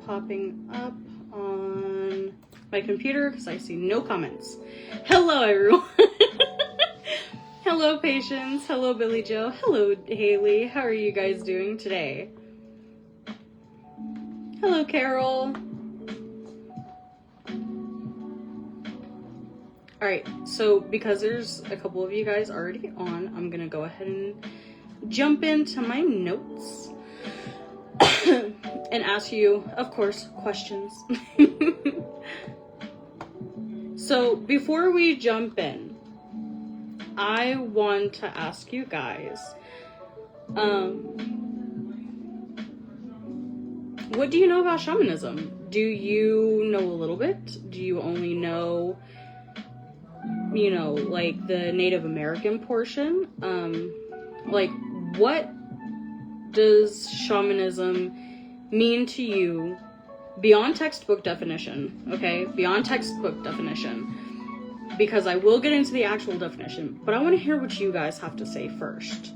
popping up on my computer because I see no comments. Hello, everyone. Hello, Patience. Hello, Billy Joe. Hello, Haley. How are you guys doing today? Hello, Carol. Alright, so because there's a couple of you guys already on, I'm gonna go ahead and jump into my notes and ask you, of course, questions. So before we jump in, I want to ask you guys, what do you know about shamanism? Do you know a little bit? Do you only know, you know, like the Native American portion? Like, what does shamanism mean to you beyond textbook definition? Okay, beyond textbook definition, because I will get into the actual definition, but I want to hear what you guys have to say first.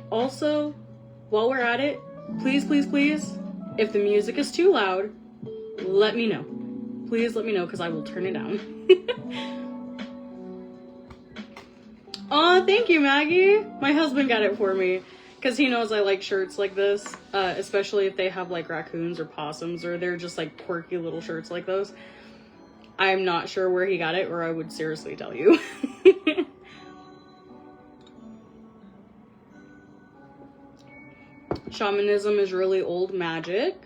Also, while we're at it, please, if the music is too loud, let me know. Please let me know, because I will turn it down. Aw, thank you, Maggie. My husband got it for me, because he knows I like shirts like this, especially if they have like raccoons or possums, or they're just like quirky little shirts like those. I'm not sure where he got it, or I would seriously tell you. Shamanism is really old magic.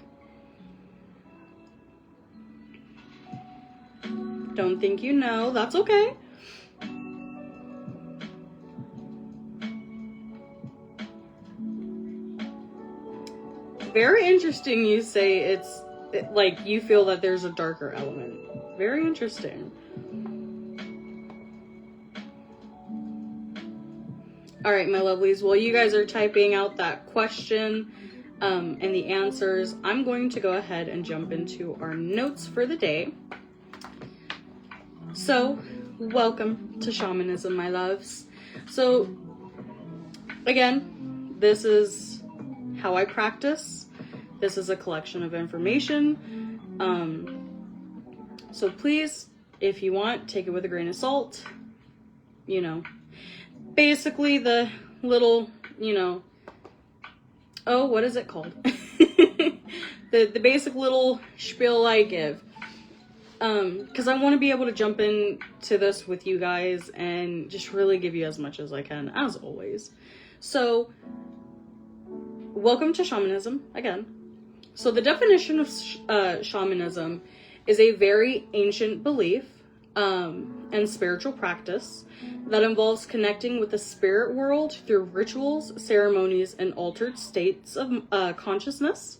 Don't think you know. That's okay. Very interesting you say like you feel that there's a darker element. Very interesting. All right, my lovelies, while you guys are typing out that question and the answers, I'm going to go ahead and jump into our notes for the day. So, welcome to Shamanism, my loves. So, again, this is how I practice. This is a collection of information. So please, if you want, take it with a grain of salt. You know, basically the little, you know, oh, what is it called? the basic little spiel I give. Because I want to be able to jump into this with you guys and just really give you as much as I can, as always. So, welcome to Shamanism, again. So the definition of shamanism is a very ancient belief and spiritual practice that involves connecting with the spirit world through rituals, ceremonies, and altered states of consciousness.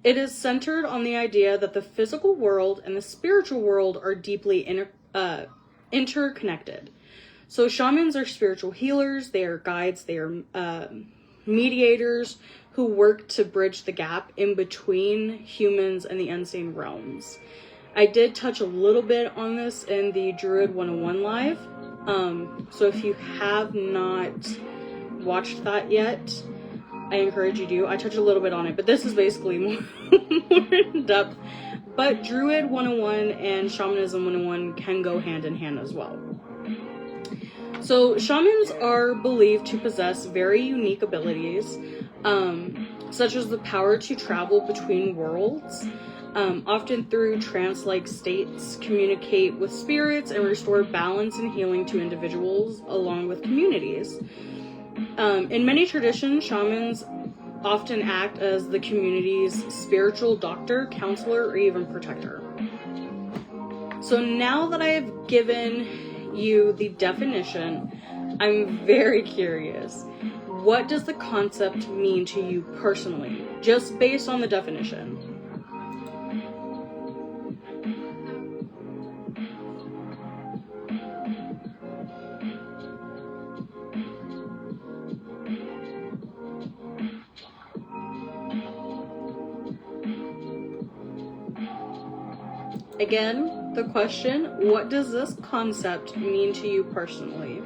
It is centered on the idea that the physical world and the spiritual world are deeply interconnected. So shamans are spiritual healers, they are guides, they are mediators who work to bridge the gap in between humans and the unseen realms. I did touch a little bit on this in the Druid 101 live. So if you have not watched that yet, I encourage you to. I touch a little bit on it, but this is basically more in depth. But Druid 101 and Shamanism 101 can go hand in hand as well. So shamans are believed to possess very unique abilities, such as the power to travel between worlds, often through trance-like states, communicate with spirits, and restore balance and healing to individuals along with communities. In many traditions, shamans often act as the community's spiritual doctor, counselor, or even protector. So now that I have given you the definition, I'm very curious. What does the concept mean to you personally, just based on the definition? Again, the question, what does this concept mean to you personally?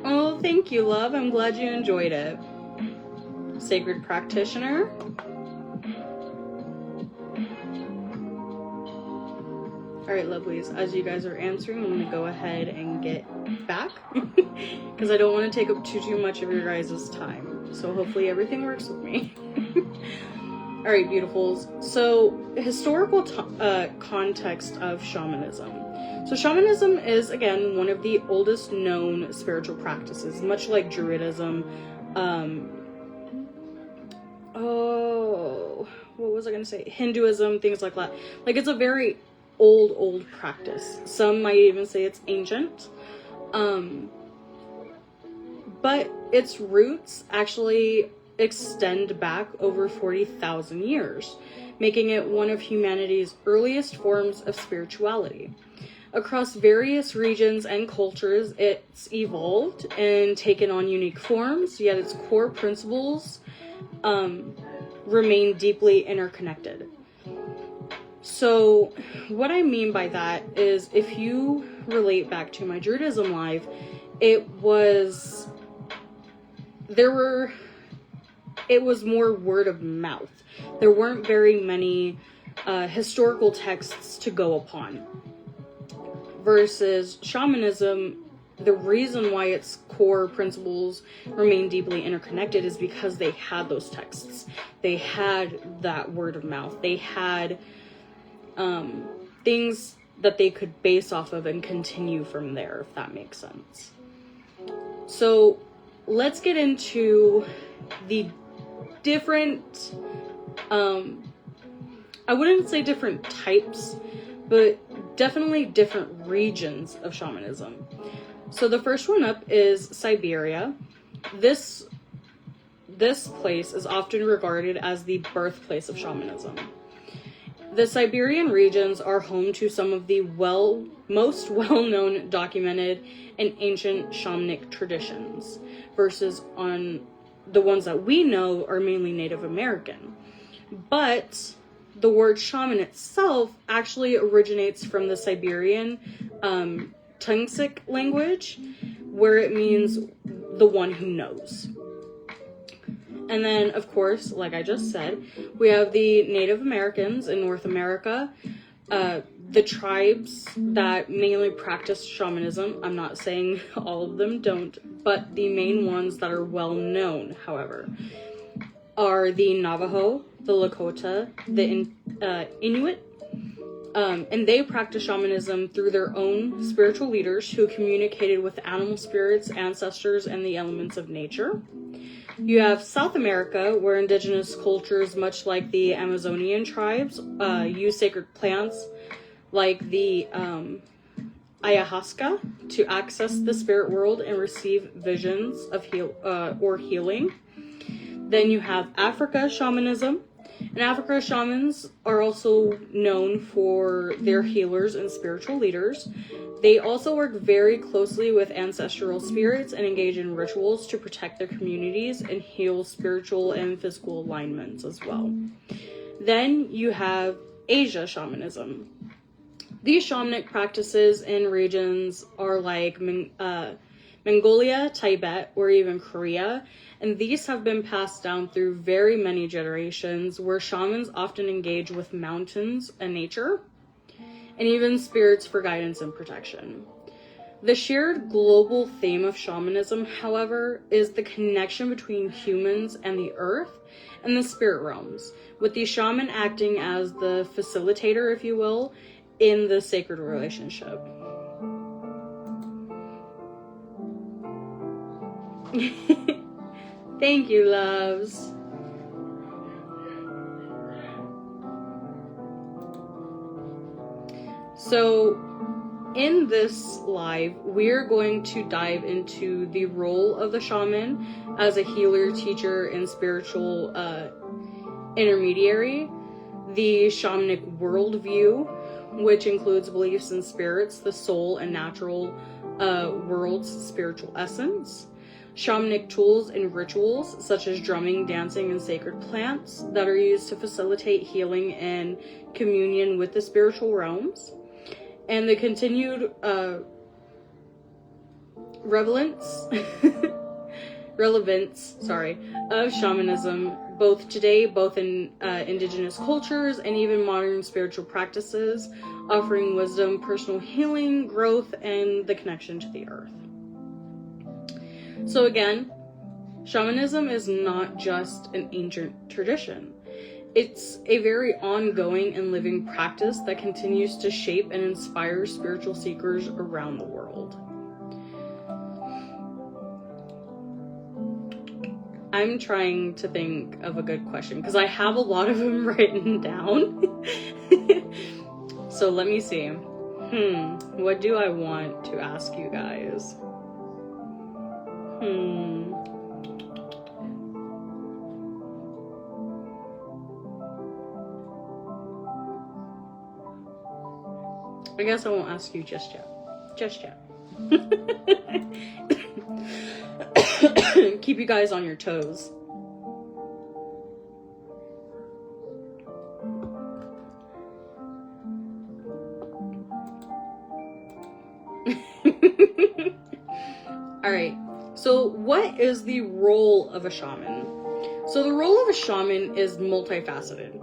Oh, Well, thank you, love. I'm glad you enjoyed it. Sacred practitioner. Alright, lovelies, as you guys are answering, I'm going to go ahead and get back because I don't want to take up too much of your guys' time. So hopefully everything works with me. Alright, beautifuls. So, historical context of shamanism. So shamanism is, again, one of the oldest known spiritual practices, much like Druidism. What was I going to say? Hinduism, things like that. Like, it's a very old practice. Some might even say it's ancient. But its roots actually extend back over 40,000 years, making it one of humanity's earliest forms of spirituality. Across various regions and cultures, it's evolved and taken on unique forms, yet its core principles remain deeply interconnected. So what I mean by that is, if you relate back to my Druidism live, it was more word of mouth. There weren't very many historical texts to go upon. Versus shamanism, the reason why its core principles remain deeply interconnected is because they had those texts. They had that word of mouth. They had things that they could base off of and continue from there, if that makes sense. So let's get into the different, I wouldn't say different types, but definitely different regions of shamanism. So the first one up is Siberia. This place is often regarded as the birthplace of shamanism. The Siberian regions are home to some of the most well-known, documented, and ancient shamanic traditions, versus on the ones that we know are mainly Native American. But the word shaman itself actually originates from the Siberian Tungsik language, where it means the one who knows. And then, of course, like I just said, we have the Native Americans in North America, the tribes that mainly practice shamanism. I'm not saying all of them don't, but the main ones that are well known, however, are the Navajo, the Lakota, the Inuit, and they practice shamanism through their own spiritual leaders who communicated with animal spirits, ancestors, and the elements of nature. You have South America, where indigenous cultures, much like the Amazonian tribes, use sacred plants like the ayahuasca to access the spirit world and receive visions of healing. Then you have Africa shamanism. In Africa, shamans are also known for their healers and spiritual leaders. They also work very closely with ancestral spirits and engage in rituals to protect their communities and heal spiritual and physical alignments as well. Then you have Asia shamanism. These shamanic practices in regions are like Mongolia, Tibet, or even Korea, and these have been passed down through very many generations, where shamans often engage with mountains and nature, and even spirits for guidance and protection. The shared global theme of shamanism, however, is the connection between humans and the earth and the spirit realms, with the shaman acting as the facilitator, if you will, in the sacred relationship. Thank you, loves. So, in this live, we're going to dive into the role of the shaman as a healer, teacher, and spiritual intermediary, the shamanic worldview, which includes beliefs in spirits, the soul, and natural world's spiritual essence, shamanic tools and rituals such as drumming, dancing, and sacred plants that are used to facilitate healing and communion with the spiritual realms, and the continued relevance of shamanism, both today, both in indigenous cultures and even modern spiritual practices, offering wisdom, personal healing, growth, and the connection to the earth. So again, shamanism is not just an ancient tradition. It's a very ongoing and living practice that continues to shape and inspire spiritual seekers around the world. I'm trying to think of a good question because I have a lot of them written down. So let me see. What do I want to ask you guys? I guess I won't ask you just yet. Keep you guys on your toes. Alright, so what is the role of a shaman? So the role of a shaman is multifaceted.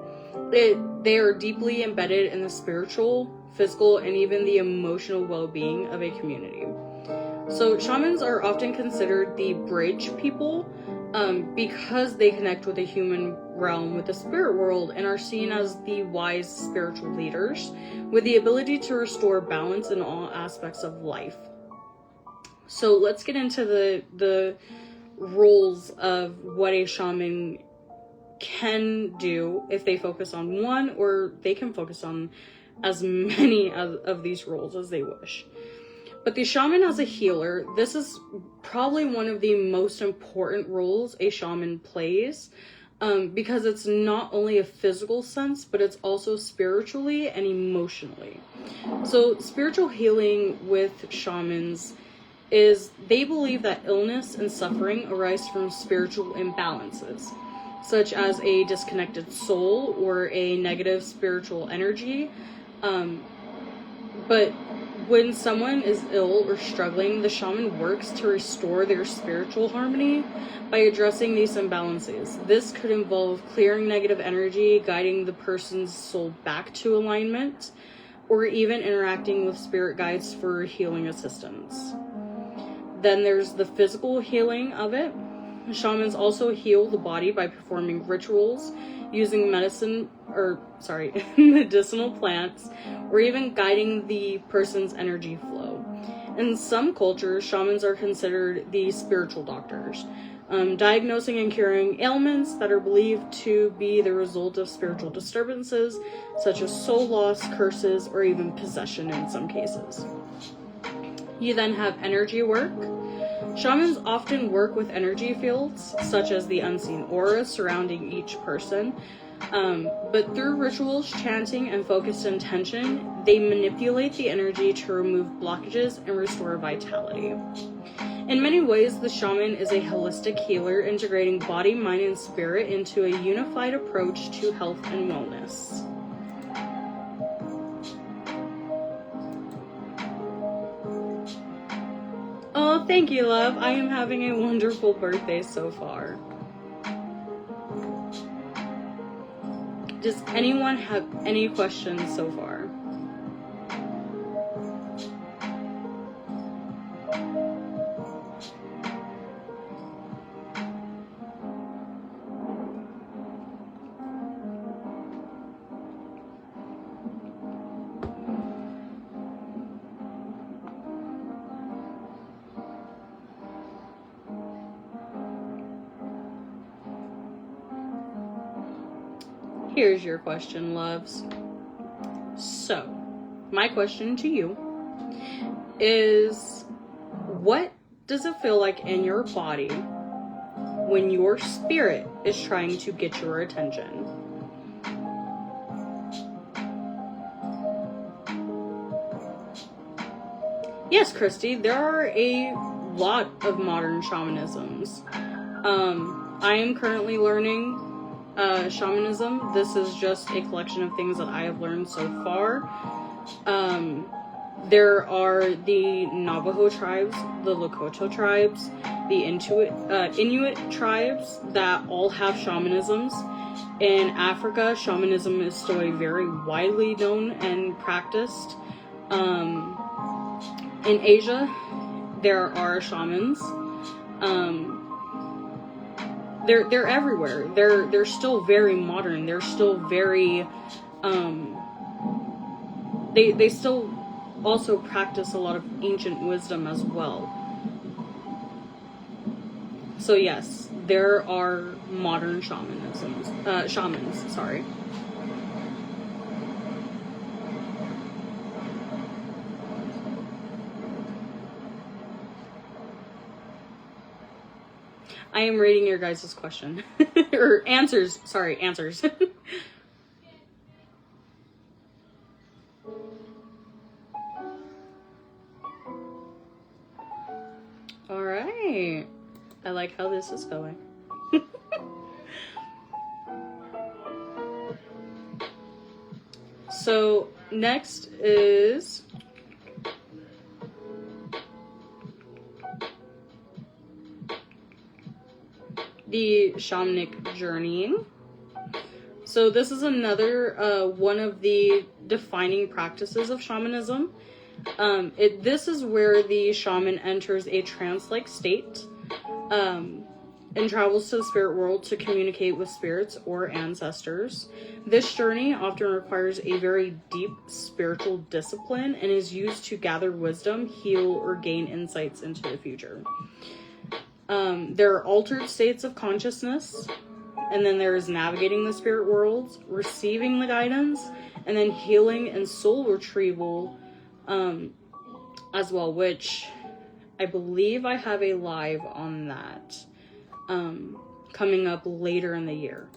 They are deeply embedded in the spiritual, physical, and even the emotional well-being of a community. So shamans are often considered the bridge people because they connect with the human realm with the spirit world and are seen as the wise spiritual leaders with the ability to restore balance in all aspects of life. So let's get into the roles of what a shaman can do if they focus on one, or they can focus on as many of these roles as they wish. But the shaman as a healer, this is probably one of the most important roles a shaman plays, because it's not only a physical sense, but it's also spiritually and emotionally. So spiritual healing with shamans is they believe that illness and suffering arise from spiritual imbalances, such as a disconnected soul or a negative spiritual energy. But when someone is ill or struggling, the shaman works to restore their spiritual harmony by addressing these imbalances. This could involve clearing negative energy, guiding the person's soul back to alignment, or even interacting with spirit guides for healing assistance. Then there's the physical healing of it. Shamans also heal the body by performing rituals, using medicinal plants, or even guiding the person's energy flow. In some cultures, shamans are considered the spiritual doctors, diagnosing and curing ailments that are believed to be the result of spiritual disturbances, such as soul loss, curses, or even possession in some cases. You then have energy work. Shamans often work with energy fields, such as the unseen aura surrounding each person. But through rituals, chanting, and focused intention, they manipulate the energy to remove blockages and restore vitality. In many ways, the shaman is a holistic healer, integrating body, mind, and spirit into a unified approach to health and wellness. Oh, thank you, love. I am having a wonderful birthday so far. Does anyone have any questions so far? Here's your question, loves. So, my question to you is, what does it feel like in your body when your spirit is trying to get your attention? Yes, Christy, there are a lot of modern shamanisms. I am currently learning shamanism. This is just a collection of things that I have learned so far. There are the Navajo tribes, the Lakota tribes, the Inuit tribes that all have shamanisms. In Africa, shamanism is still a very widely known and practiced. In Asia, there are shamans. They're everywhere. They're still very modern. They're still very they still also practice a lot of ancient wisdom as well. So yes, there are modern shamans, sorry. I am reading your guys' question. Or answers. Sorry, answers. Alright. I like how this is going. So, next is... the shamanic journeying. So this is another one of the defining practices of shamanism. This is where the shaman enters a trance-like state and travels to the spirit world to communicate with spirits or ancestors. This journey often requires a very deep spiritual discipline and is used to gather wisdom, heal, or gain insights into the future. There are altered states of consciousness, and then there's navigating the spirit worlds, receiving the guidance, and then healing and soul retrieval as well, which I believe I have a live on that coming up later in the year.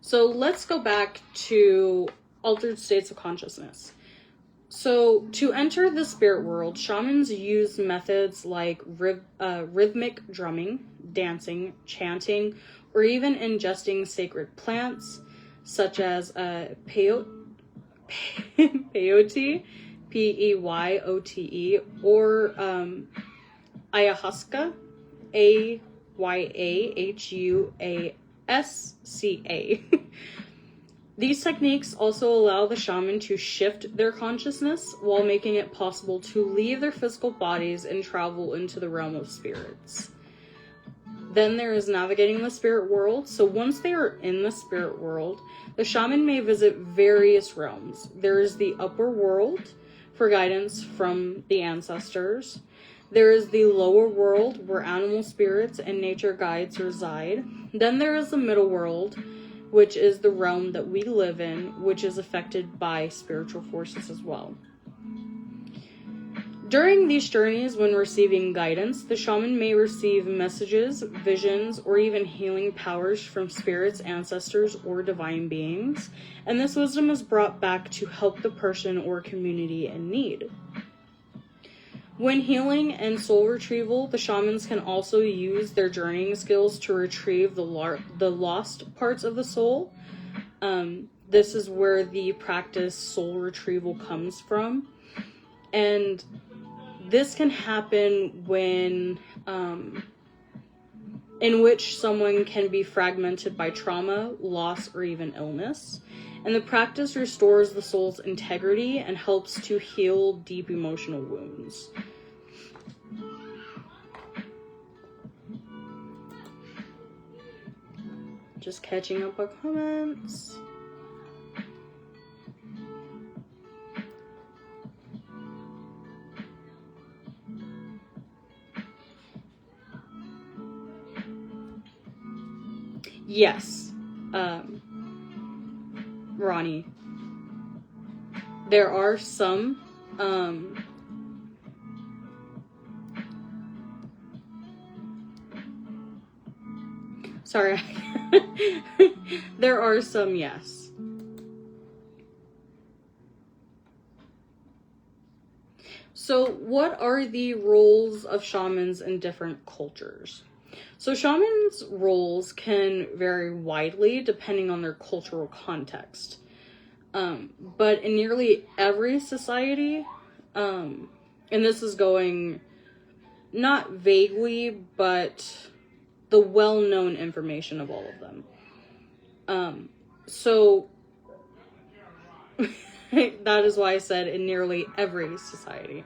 So let's go back to altered states of consciousness. So to enter the spirit world, shamans use methods like rhythmic drumming, dancing, chanting, or even ingesting sacred plants such as peyote, P-E-Y-O-T-E, or ayahuasca, A-Y-A-H-U-A-S-C-A. These techniques also allow the shaman to shift their consciousness while making it possible to leave their physical bodies and travel into the realm of spirits. Then there is navigating the spirit world. So once they are in the spirit world, the shaman may visit various realms. There is the upper world for guidance from the ancestors. There is the lower world where animal spirits and nature guides reside. Then there is the middle world, which is the realm that we live in, which is affected by spiritual forces as well. During these journeys, when receiving guidance, the shaman may receive messages, visions, or even healing powers from spirits, ancestors, or divine beings, and this wisdom is brought back to help the person or community in need. When healing and soul retrieval, the shamans can also use their journeying skills to retrieve the lost parts of the soul. This is where the practice soul retrieval comes from. And this can happen when, in which someone can be fragmented by trauma, loss, or even illness. And the practice restores the soul's integrity and helps to heal deep emotional wounds. Just catching up on comments. Yes, Ronnie. There are some, sorry, there are some, yes. So what are the roles of shamans in different cultures? So shamans' roles can vary widely depending on their cultural context. But in nearly every society, and this is going not vaguely, but the well-known information of all of them. So that is why I said in nearly every society.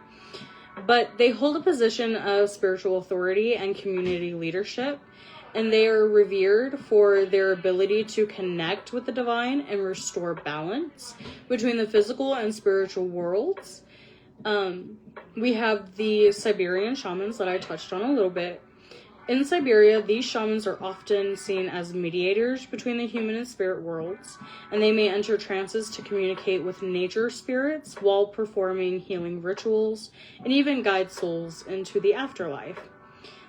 But they hold a position of spiritual authority and community leadership, and they are revered for their ability to connect with the divine and restore balance between the physical and spiritual worlds. We have the Siberian shamans that I touched on a little bit. In Siberia, these shamans are often seen as mediators between the human and spirit worlds, and they may enter trances to communicate with nature spirits while performing healing rituals, and even guide souls into the afterlife.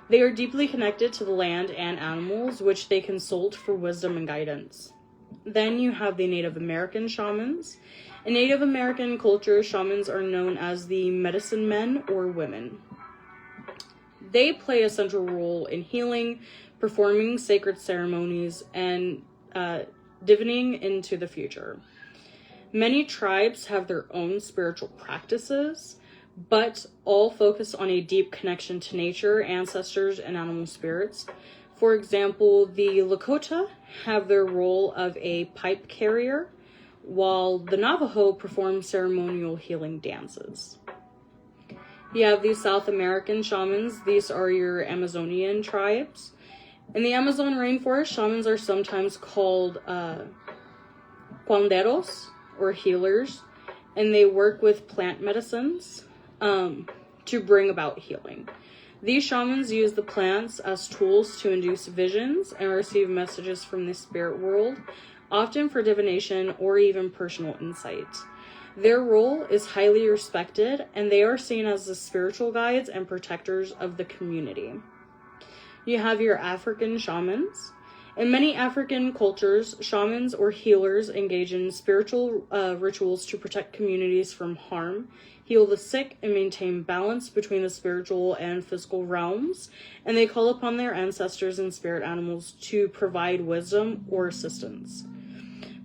They are deeply connected to the land and animals, which they consult for wisdom and guidance. Then you have the Native American shamans. In Native American culture, shamans are known as the medicine men or women. They play a central role in healing, performing sacred ceremonies, and divining into the future. Many tribes have their own spiritual practices, but all focus on a deep connection to nature, ancestors, and animal spirits. For example, the Lakota have their role of a pipe carrier, while the Navajo perform ceremonial healing dances. You have these South American shamans. These are your Amazonian tribes. In the Amazon rainforest, shamans are sometimes called curanderos, or healers, and they work with plant medicines to bring about healing. These shamans use the plants as tools to induce visions and receive messages from the spirit world, often for divination or even personal insight. Their role is highly respected, and they are seen as the spiritual guides and protectors of the community. You have your African shamans. In many African cultures, shamans or healers engage in spiritual rituals to protect communities from harm, heal the sick, and maintain balance between the spiritual and physical realms, and they call upon their ancestors and spirit animals to provide wisdom or assistance.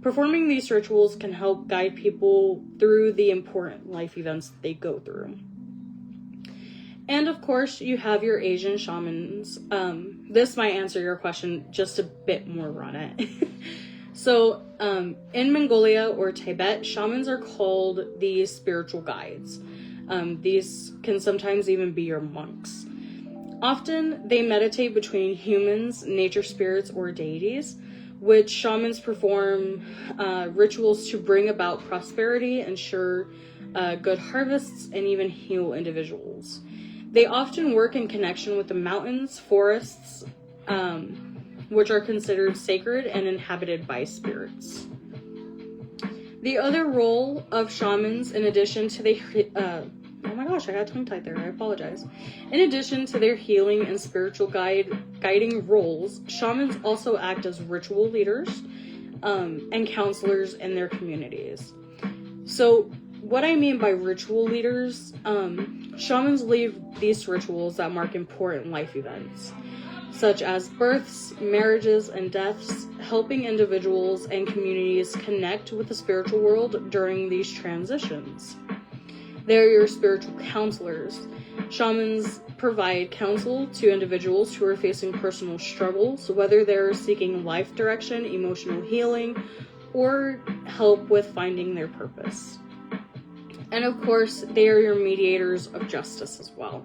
Performing these rituals can help guide people through the important life events that they go through. And of course, you have your Asian shamans. This might answer your question just a bit more on it. So, in Mongolia or Tibet, shamans are called the spiritual guides. These can sometimes even be your monks. Often, they meditate between humans, nature spirits, or deities, which shamans perform rituals to bring about prosperity, ensure good harvests, and even heal individuals. They often work in connection with the mountains, forests, which are considered sacred and inhabited by spirits. The other role of shamans, in addition to oh my gosh, I got tongue-tied there, I apologize. In addition to their healing and spiritual guiding roles, shamans also act as ritual leaders and counselors in their communities. So, what I mean by ritual leaders, shamans lead these rituals that mark important life events, such as births, marriages, and deaths, helping individuals and communities connect with the spiritual world during these transitions. They're your spiritual counselors. Shamans provide counsel to individuals who are facing personal struggles, whether they're seeking life direction, emotional healing, or help with finding their purpose. And of course, they are your mediators of justice as well.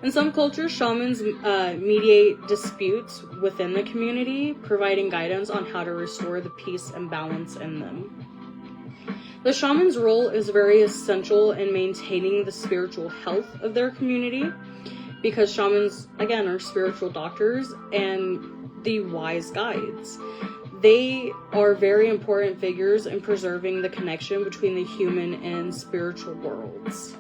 In some cultures, shamans mediate disputes within the community, providing guidance on how to restore the peace and balance in them. The shaman's role is very essential in maintaining the spiritual health of their community, because shamans, again, are spiritual doctors and the wise guides. They are very important figures in preserving the connection between the human and spiritual worlds.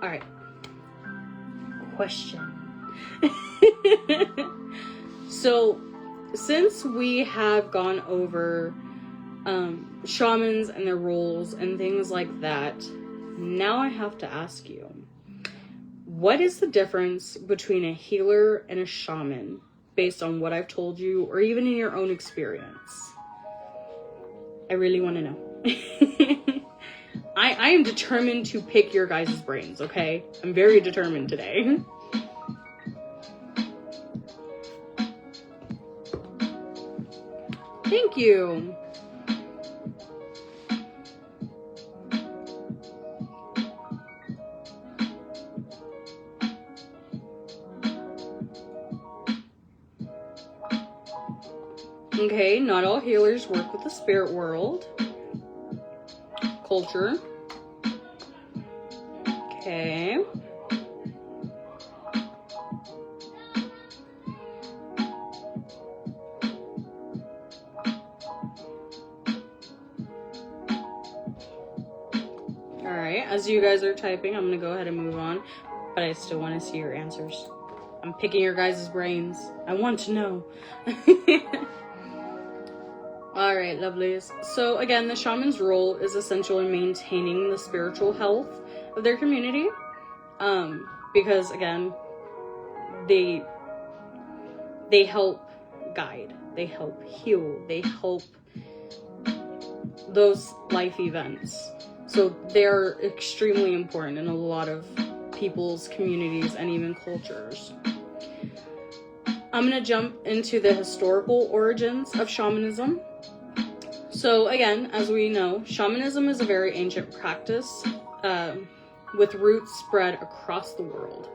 All right. Question. So, since we have gone over shamans and their roles and things like that, now I have to ask you, what is the difference between a healer and a shaman, based on what I've told you, or even in your own experience? I really want to know. I am determined to pick your guys' brains, okay? I'm very determined today. Thank you. Okay, not all healers work with the spirit world. Culture. Okay. Alright, as you guys are typing, I'm gonna go ahead and move on, but I still want to see your answers. I'm picking your guys' brains. I want to know. Alright, lovelies. So again, the shaman's role is essential in maintaining the spiritual health of their community. Because again, they help guide, they help heal, they help those life events. So they're extremely important in a lot of people's communities and even cultures. I'm gonna jump into the historical origins of shamanism. So again, as we know, shamanism is a very ancient practice with roots spread across the world,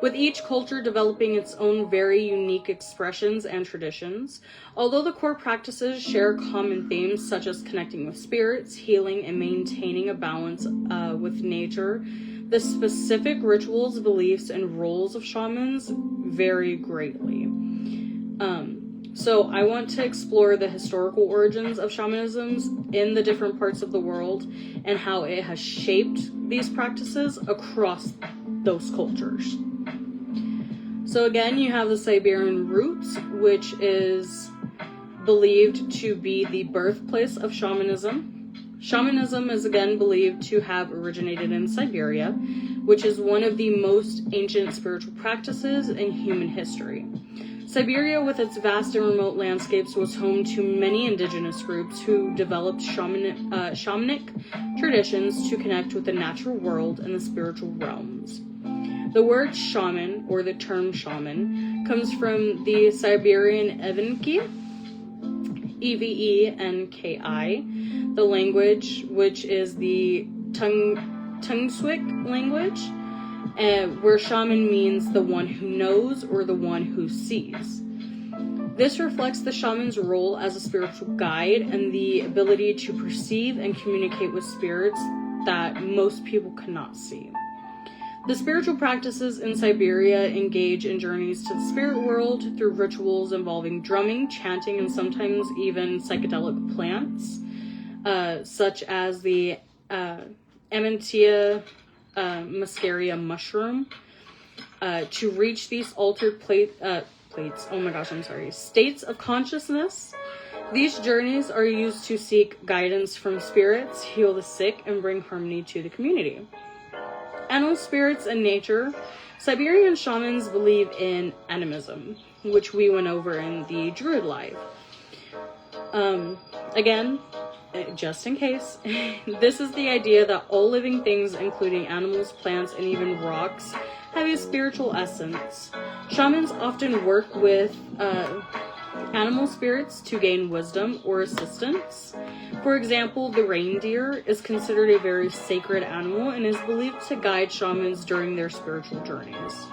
with each culture developing its own very unique expressions and traditions. Although the core practices share common themes such as connecting with spirits, healing, and maintaining a balance with nature, the specific rituals, beliefs, and roles of shamans vary greatly. So I want to explore the historical origins of shamanism in the different parts of the world and how it has shaped these practices across those cultures. So again, you have the Siberian roots, which is believed to be the birthplace of shamanism. Shamanism is again believed to have originated in Siberia, which is one of the most ancient spiritual practices in human history. Siberia, with its vast and remote landscapes, was home to many indigenous groups who developed shamanic traditions to connect with the natural world and the spiritual realms. The word shaman, or the term shaman, comes from the Siberian Evenki, Evenki, the language, which is the Tungswik language, where shaman means the one who knows or the one who sees. This reflects the shaman's role as a spiritual guide and the ability to perceive and communicate with spirits that most people cannot see. The spiritual practices in Siberia engage in journeys to the spirit world through rituals involving drumming, chanting, and sometimes even psychedelic plants, such as the Amentia muscaria mushroom, to reach these altered states of consciousness. These journeys are used to seek guidance from spirits, heal the sick, and bring harmony to the community. Animal spirits and nature. Siberian shamans believe in animism, which we went over in the Druid Live. Again, just in case, this is the idea that all living things, including animals, plants, and even rocks, have a spiritual essence. Shamans often work with animal spirits to gain wisdom or assistance. For example, the reindeer is considered a very sacred animal and is believed to guide shamans during their spiritual journeys.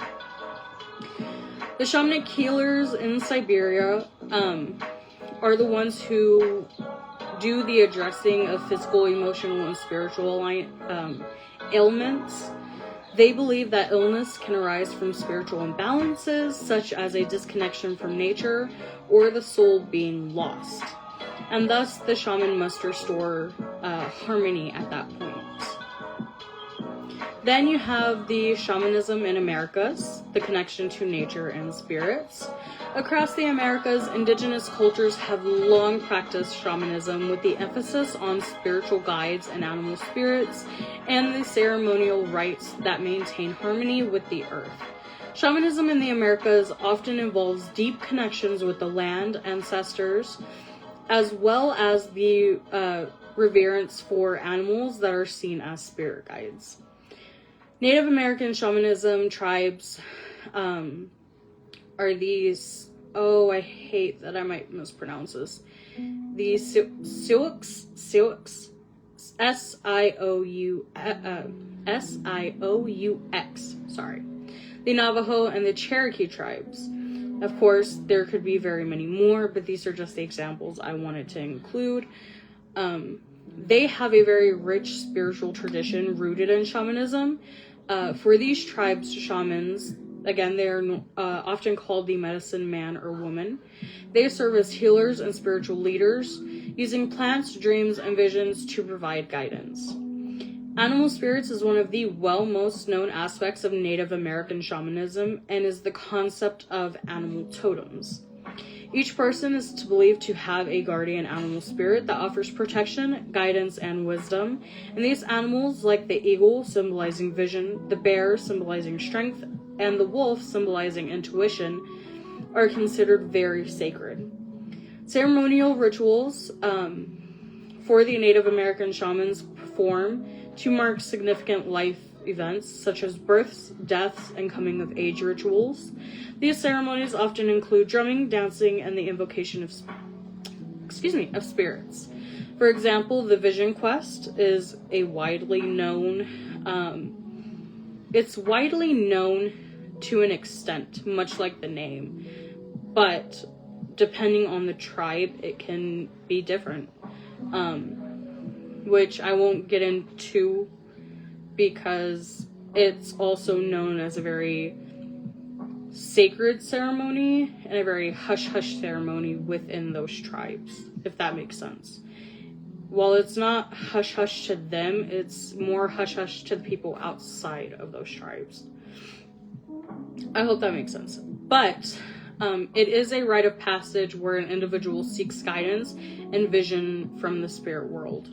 The shamanic healers in Siberia are the ones who do the addressing of physical, emotional, and spiritual ailments. They believe that illness can arise from spiritual imbalances, such as a disconnection from nature or the soul being lost. And thus, the shaman must restore harmony at that point. Then you have the shamanism in Americas, the connection to nature and spirits. Across the Americas, indigenous cultures have long practiced shamanism with the emphasis on spiritual guides and animal spirits and the ceremonial rites that maintain harmony with the earth. Shamanism in the Americas often involves deep connections with the land, ancestors, as well as the reverence for animals that are seen as spirit guides. Native American shamanism tribes are these, oh, I hate that I might mispronounce this. The Sioux, S-I-O-U-X, sorry. The Navajo and the Cherokee tribes. Of course, there could be very many more, but these are just the examples I wanted to include. They have a very rich spiritual tradition rooted in shamanism. For these tribes, shamans, again, they are often called the medicine man or woman. They serve as healers and spiritual leaders, using plants, dreams, and visions to provide guidance. Animal spirits is one of the most known aspects of Native American shamanism and is the concept of animal totems. Each person is believed to have a guardian animal spirit that offers protection, guidance, and wisdom. And these animals, like the eagle, symbolizing vision, the bear, symbolizing strength, and the wolf, symbolizing intuition, are considered very sacred. Ceremonial rituals for the Native American shamans perform to mark significant life events such as births, deaths, and coming of age rituals. These ceremonies often include drumming, dancing, and the invocation of spirits. For example, the Vision Quest is a widely known, it's widely known to an extent, much like the name, but depending on the tribe, it can be different, which I won't get into because it's also known as a very sacred ceremony and a very hush-hush ceremony within those tribes, if that makes sense. While it's not hush-hush to them, it's more hush-hush to the people outside of those tribes. I hope that makes sense. But it is a rite of passage where an individual seeks guidance and vision from the spirit world.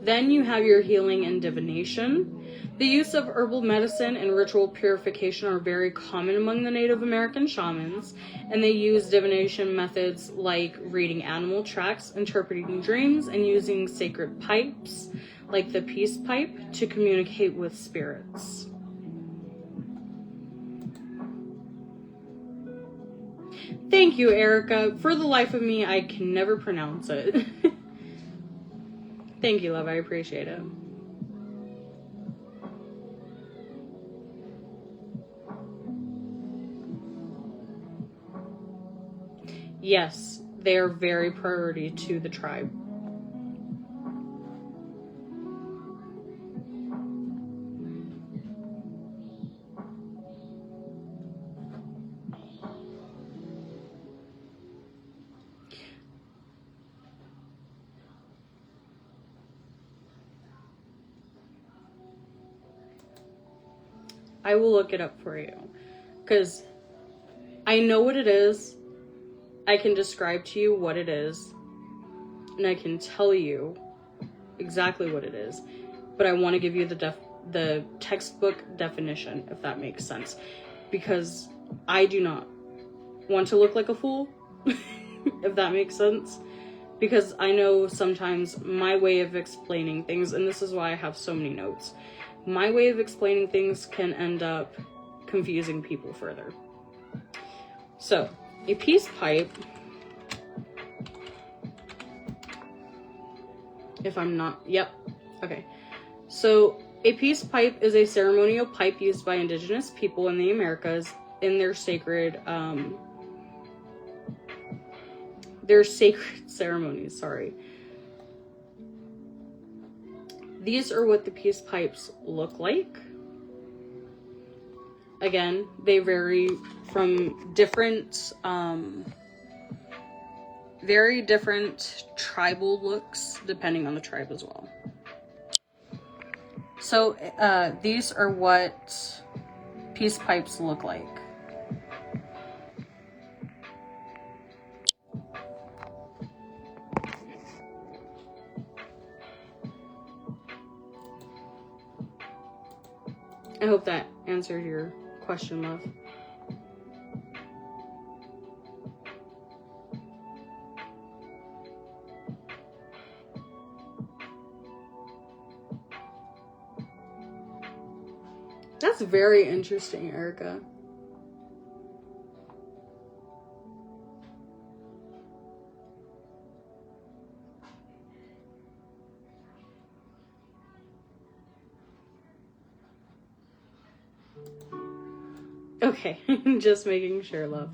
Then you have your healing and divination. The use of herbal medicine and ritual purification are very common among the Native American shamans, and they use divination methods like reading animal tracks, interpreting dreams, and using sacred pipes, like the peace pipe, to communicate with spirits. Thank you, Erica. For the life of me, I can never pronounce it. Thank you, love. I appreciate it. Yes, they are very priority to the tribe. I will look it up for you, because I know what it is. I can describe to you what it is, and I can tell you exactly what it is, but I want to give you the textbook definition, if that makes sense, because I do not want to look like a fool, if that makes sense, because I know sometimes my way of explaining things, and this is why I have so many notes, my way of explaining things can end up confusing people further. So, a peace pipe, if I'm not, yep, okay. So, a peace pipe is a ceremonial pipe used by indigenous people in the Americas in their sacred ceremonies, sorry. These are what the peace pipes look like. Again, they vary from different, very different tribal looks, depending on the tribe as well. So these are what peace pipes look like. I hope that answered your question, love. That's very interesting, Erica. Okay, just making sure, love.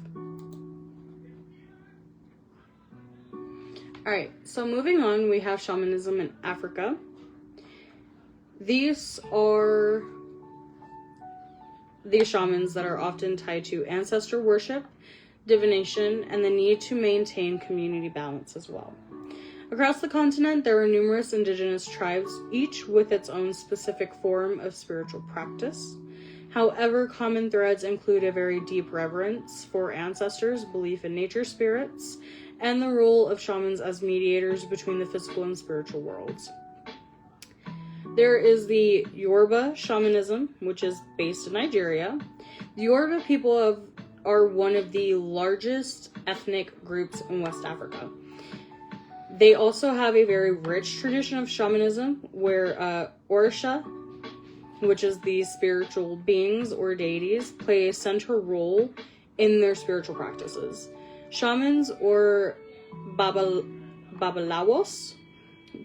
Alright, so moving on, we have shamanism in Africa. These are the shamans that are often tied to ancestor worship, divination, and the need to maintain community balance as well. Across the continent, there are numerous indigenous tribes, each with its own specific form of spiritual practice. However, common threads include a very deep reverence for ancestors, belief in nature spirits, and the role of shamans as mediators between the physical and spiritual worlds. There is the Yoruba shamanism, which is based in Nigeria. The Yoruba people are one of the largest ethnic groups in West Africa. They also have a very rich tradition of shamanism, where Orisha, which is the spiritual beings or deities, play a central role in their spiritual practices. Shamans or babalawos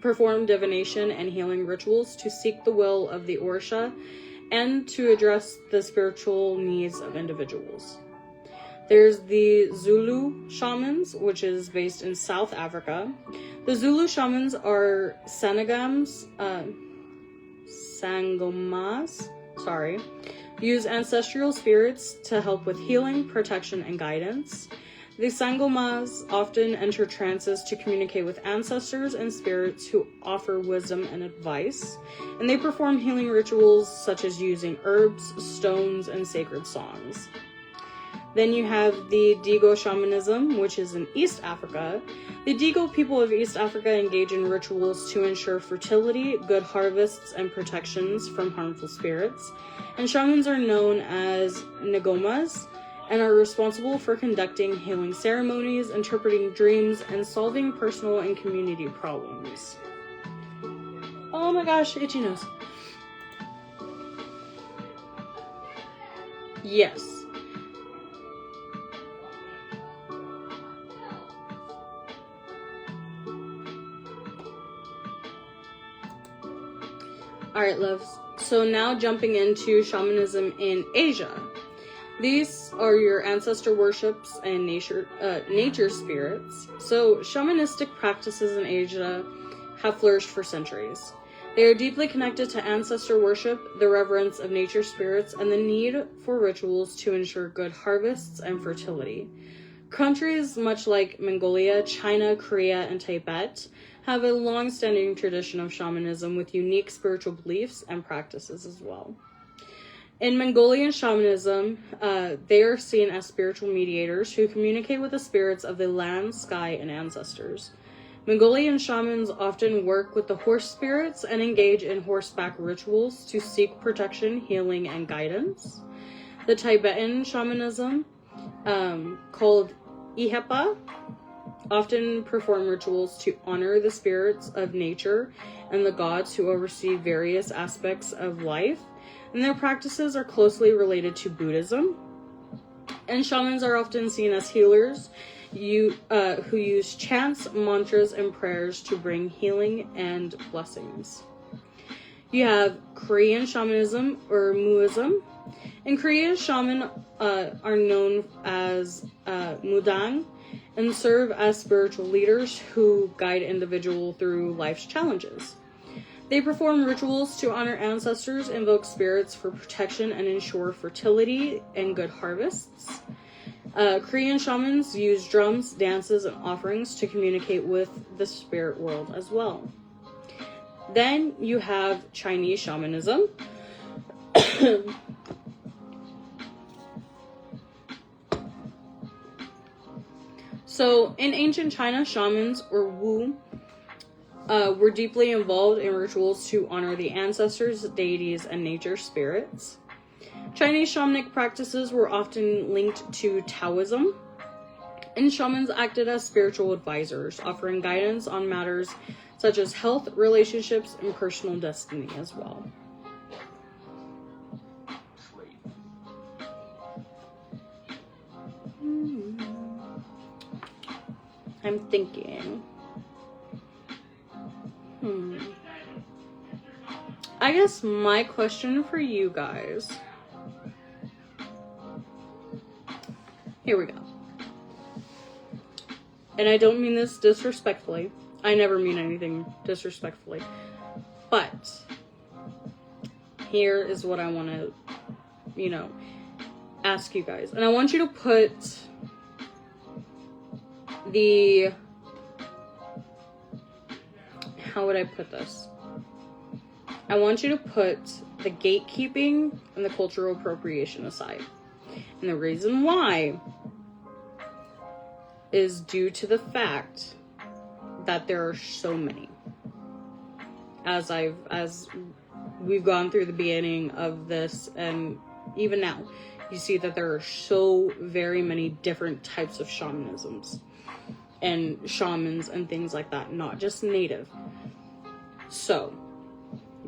perform divination and healing rituals to seek the will of the Orisha and to address the spiritual needs of individuals. There's the Zulu shamans, which is based in South Africa. The Zulu shamans are sangomas, use ancestral spirits to help with healing, protection, and guidance. The sangomas often enter trances to communicate with ancestors and spirits who offer wisdom and advice, and they perform healing rituals such as using herbs, stones, and sacred songs. Then you have the Digo shamanism, which is in East Africa. The Digo people of East Africa engage in rituals to ensure fertility, good harvests, and protections from harmful spirits. And shamans are known as Ngomas and are responsible for conducting healing ceremonies, interpreting dreams, and solving personal and community problems. Oh my gosh, itchy nose. Yes. Alright, loves. So now jumping into shamanism in Asia. These are your ancestor worships and nature spirits. So shamanistic practices in Asia have flourished for centuries. They are deeply connected to ancestor worship, the reverence of nature spirits, and the need for rituals to ensure good harvests and fertility. Countries much like Mongolia, China, Korea, and Tibet have a long-standing tradition of shamanism with unique spiritual beliefs and practices as well. In Mongolian shamanism, they are seen as spiritual mediators who communicate with the spirits of the land, sky, and ancestors. Mongolian shamans often work with the horse spirits and engage in horseback rituals to seek protection, healing, and guidance. The Tibetan shamanism, called Ihepa, often perform rituals to honor the spirits of nature and the gods who oversee various aspects of life, and their practices are closely related to Buddhism. And shamans are often seen as healers who use chants, mantras, and prayers to bring healing and blessings. You have Korean shamanism or Muism. In Korea, shamans are known as mudang and serve as spiritual leaders who guide individuals through life's challenges. They perform rituals to honor ancestors, invoke spirits for protection, and ensure fertility and good harvests. Korean shamans use drums, dances, and offerings to communicate with the spirit world as well. Then you have Chinese shamanism. So, in ancient China, shamans, or Wu, were deeply involved in rituals to honor the ancestors, deities, and nature spirits. Chinese shamanic practices were often linked to Taoism, and shamans acted as spiritual advisors, offering guidance on matters such as health, relationships, and personal destiny as well. I'm thinking. I guess my question for you guys. Here we go. And I don't mean this disrespectfully. I never mean anything disrespectfully. But here is what I want to, ask you guys. And I want you to put the, how would I put this? I want you to put the gatekeeping and the cultural appropriation aside. And the reason why is due to the fact that there are so many. As we've gone through the beginning of this, and even now, you see that there are so very many different types of shamanisms and shamans and things like that, not just native. So,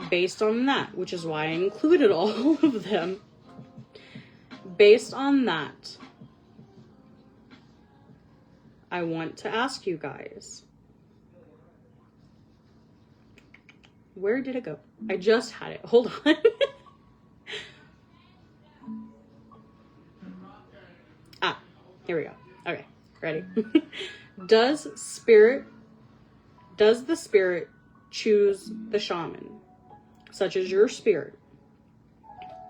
based on that, which is why I included all of them, based on that, I want to ask you guys, where did it go? I just had it. Hold on. Here we go. Okay, ready? Does the spirit choose the shaman, such as your spirit?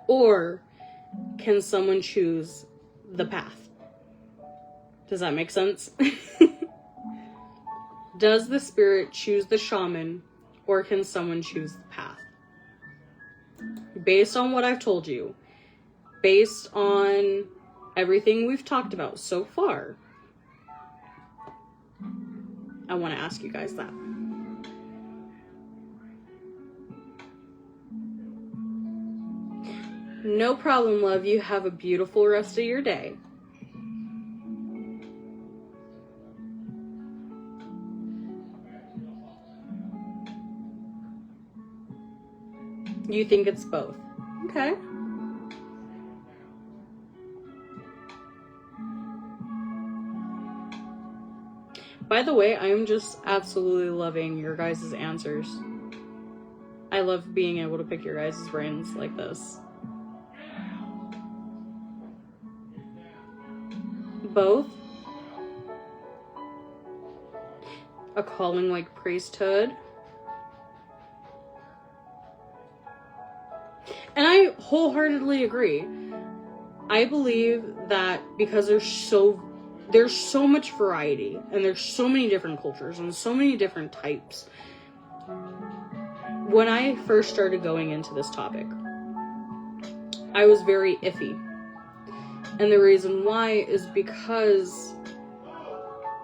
Or can someone choose the path? Does that make sense? Does the spirit choose the shaman, or can someone choose the path? Based on what I've told you, based on everything we've talked about so far, I want to ask you guys that. No problem, love. You have a beautiful rest of your day. You think it's both? Okay. By the way, I am just absolutely loving your guys' answers. I love being able to pick your guys' brains like this. Both? A calling like priesthood? And I wholeheartedly agree. I believe that because there's so much variety, and there's so many different cultures and so many different types. When I first started going into this topic, I was very iffy. And the reason why is because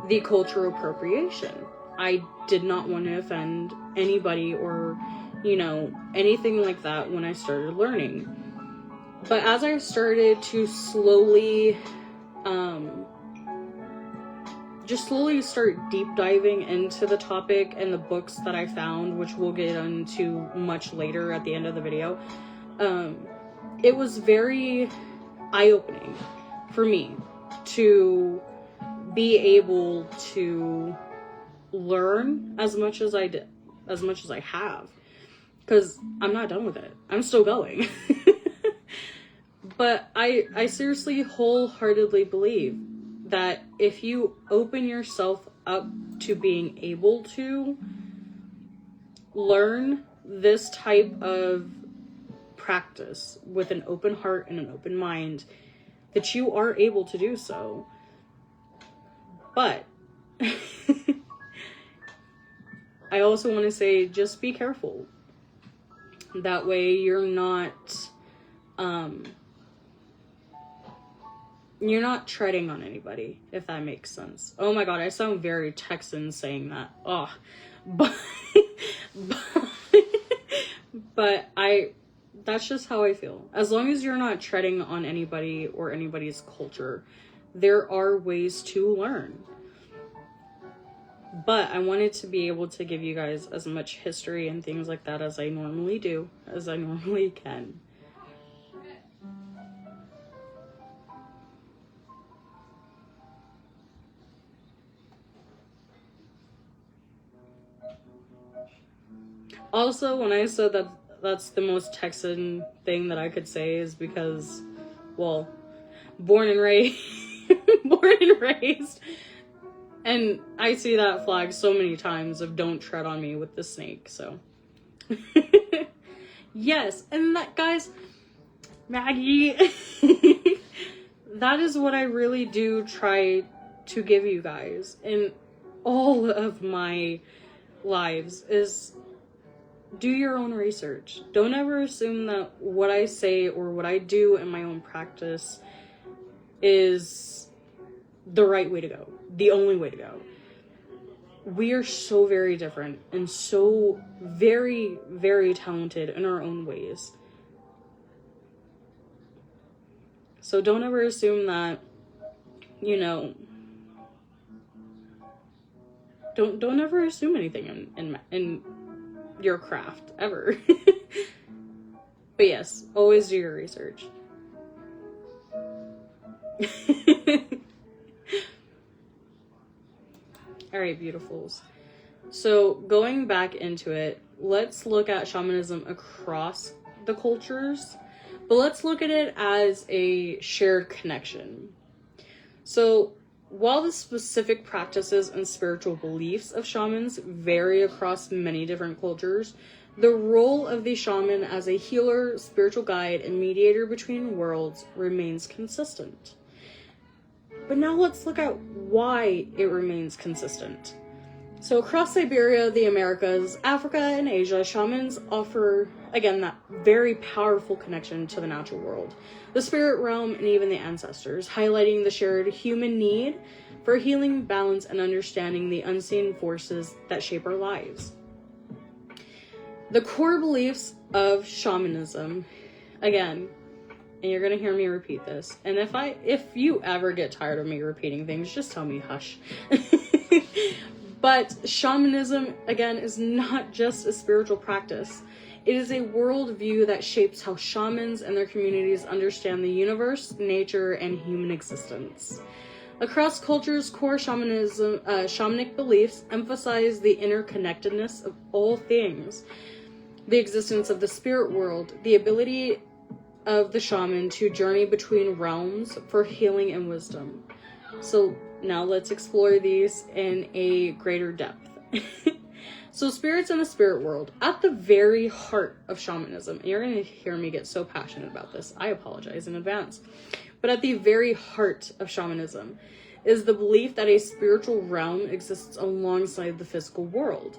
the cultural appropriation. I did not want to offend anybody or, anything like that when I started learning. But as I started to slowly start deep diving into the topic and the books that I found, which we'll get into much later at the end of the video, it was very eye-opening for me to be able to learn as much as I did, as much as I have, because I'm not done with it. I'm still going. But I seriously wholeheartedly believe that if you open yourself up to being able to learn this type of practice with an open heart and an open mind, that you are able to do so. But I also want to say, just be careful. That way you're not treading on anybody, if that makes sense. Oh my god, I sound very Texan saying that. Oh, but that's just how I feel. As long as you're not treading on anybody or anybody's culture, there are ways to learn. But I wanted to be able to give you guys as much history and things like that as I normally do, as I normally can. Also, when I said that that's the most Texan thing that I could say is because, well, born and raised, and I see that flag so many times of don't tread on me with the snake, so. Yes, and that, guys, Maggie, that is what I really do try to give you guys in all of my lives, is do your own research. Don't ever assume that what I say or what I do in my own practice is the right way to go, the only way to go. We are so very different and so very, very talented in our own ways. So don't ever assume that, you know, don't ever assume anything in your craft, ever. But yes, always do your research. Alright, beautifuls. So, going back into it, let's look at shamanism across the cultures, but let's look at it as a shared connection. So, while the specific practices and spiritual beliefs of shamans vary across many different cultures, the role of the shaman as a healer, spiritual guide, and mediator between worlds remains consistent. But now let's look at why it remains consistent. So across Siberia, the Americas, Africa, and Asia, shamans offer, again, that very powerful connection to the natural world, the spirit realm, and even the ancestors, highlighting the shared human need for healing, balance, and understanding the unseen forces that shape our lives. The core beliefs of shamanism, again, and you're gonna hear me repeat this, and if you ever get tired of me repeating things, just tell me hush. But shamanism, again, is not just a spiritual practice. It is a worldview that shapes how shamans and their communities understand the universe, nature, and human existence. Across cultures, core shamanism, shamanic beliefs emphasize the interconnectedness of all things, the existence of the spirit world, the ability of the shaman to journey between realms for healing and wisdom. So now let's explore these in a greater depth. So spirits in the spirit world, at the very heart of shamanism, and you're going to hear me get so passionate about this, I apologize in advance, but at the very heart of shamanism is the belief that a spiritual realm exists alongside the physical world.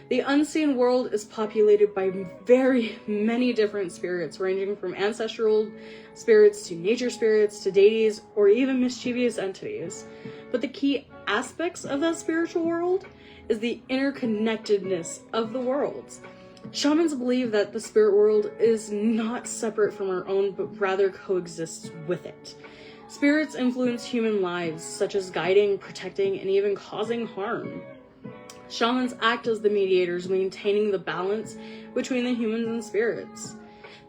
The unseen world is populated by very many different spirits, ranging from ancestral spirits to nature spirits to deities or even mischievous entities. But the key aspects of that spiritual world is the interconnectedness of the worlds. Shamans believe that the spirit world is not separate from our own, but rather coexists with it. Spirits influence human lives, such as guiding, protecting, and even causing harm. Shamans act as the mediators, maintaining the balance between the humans and spirits.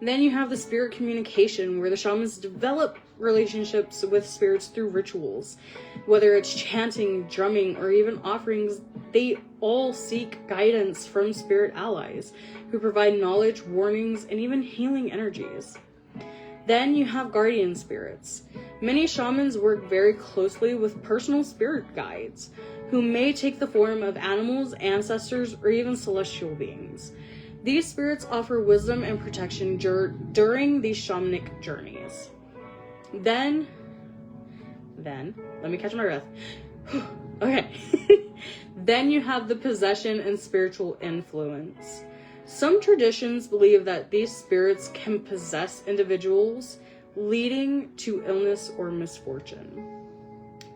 Then you have the spirit communication, where the shamans develop relationships with spirits through rituals. Whether it's chanting, drumming, or even offerings, they all seek guidance from spirit allies, who provide knowledge, warnings, and even healing energies. Then you have guardian spirits. Many shamans work very closely with personal spirit guides, who may take the form of animals, ancestors, or even celestial beings. These spirits offer wisdom and protection during these shamanic journeys. Then, let me catch my breath. Okay. Then you have the possession and spiritual influence. Some traditions believe that these spirits can possess individuals, leading to illness or misfortune.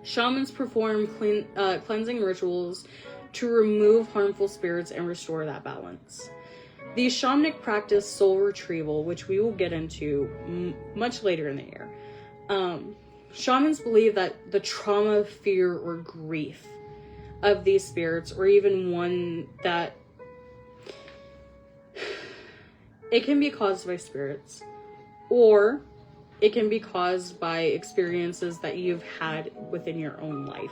Shamans perform cleansing rituals to remove harmful spirits and restore that balance. The shamanic practice soul retrieval, which we will get into much later in the year. Shamans believe that the trauma, fear, or grief of these spirits, or even one that it can be caused by spirits, or it can be caused by experiences that you've had within your own life.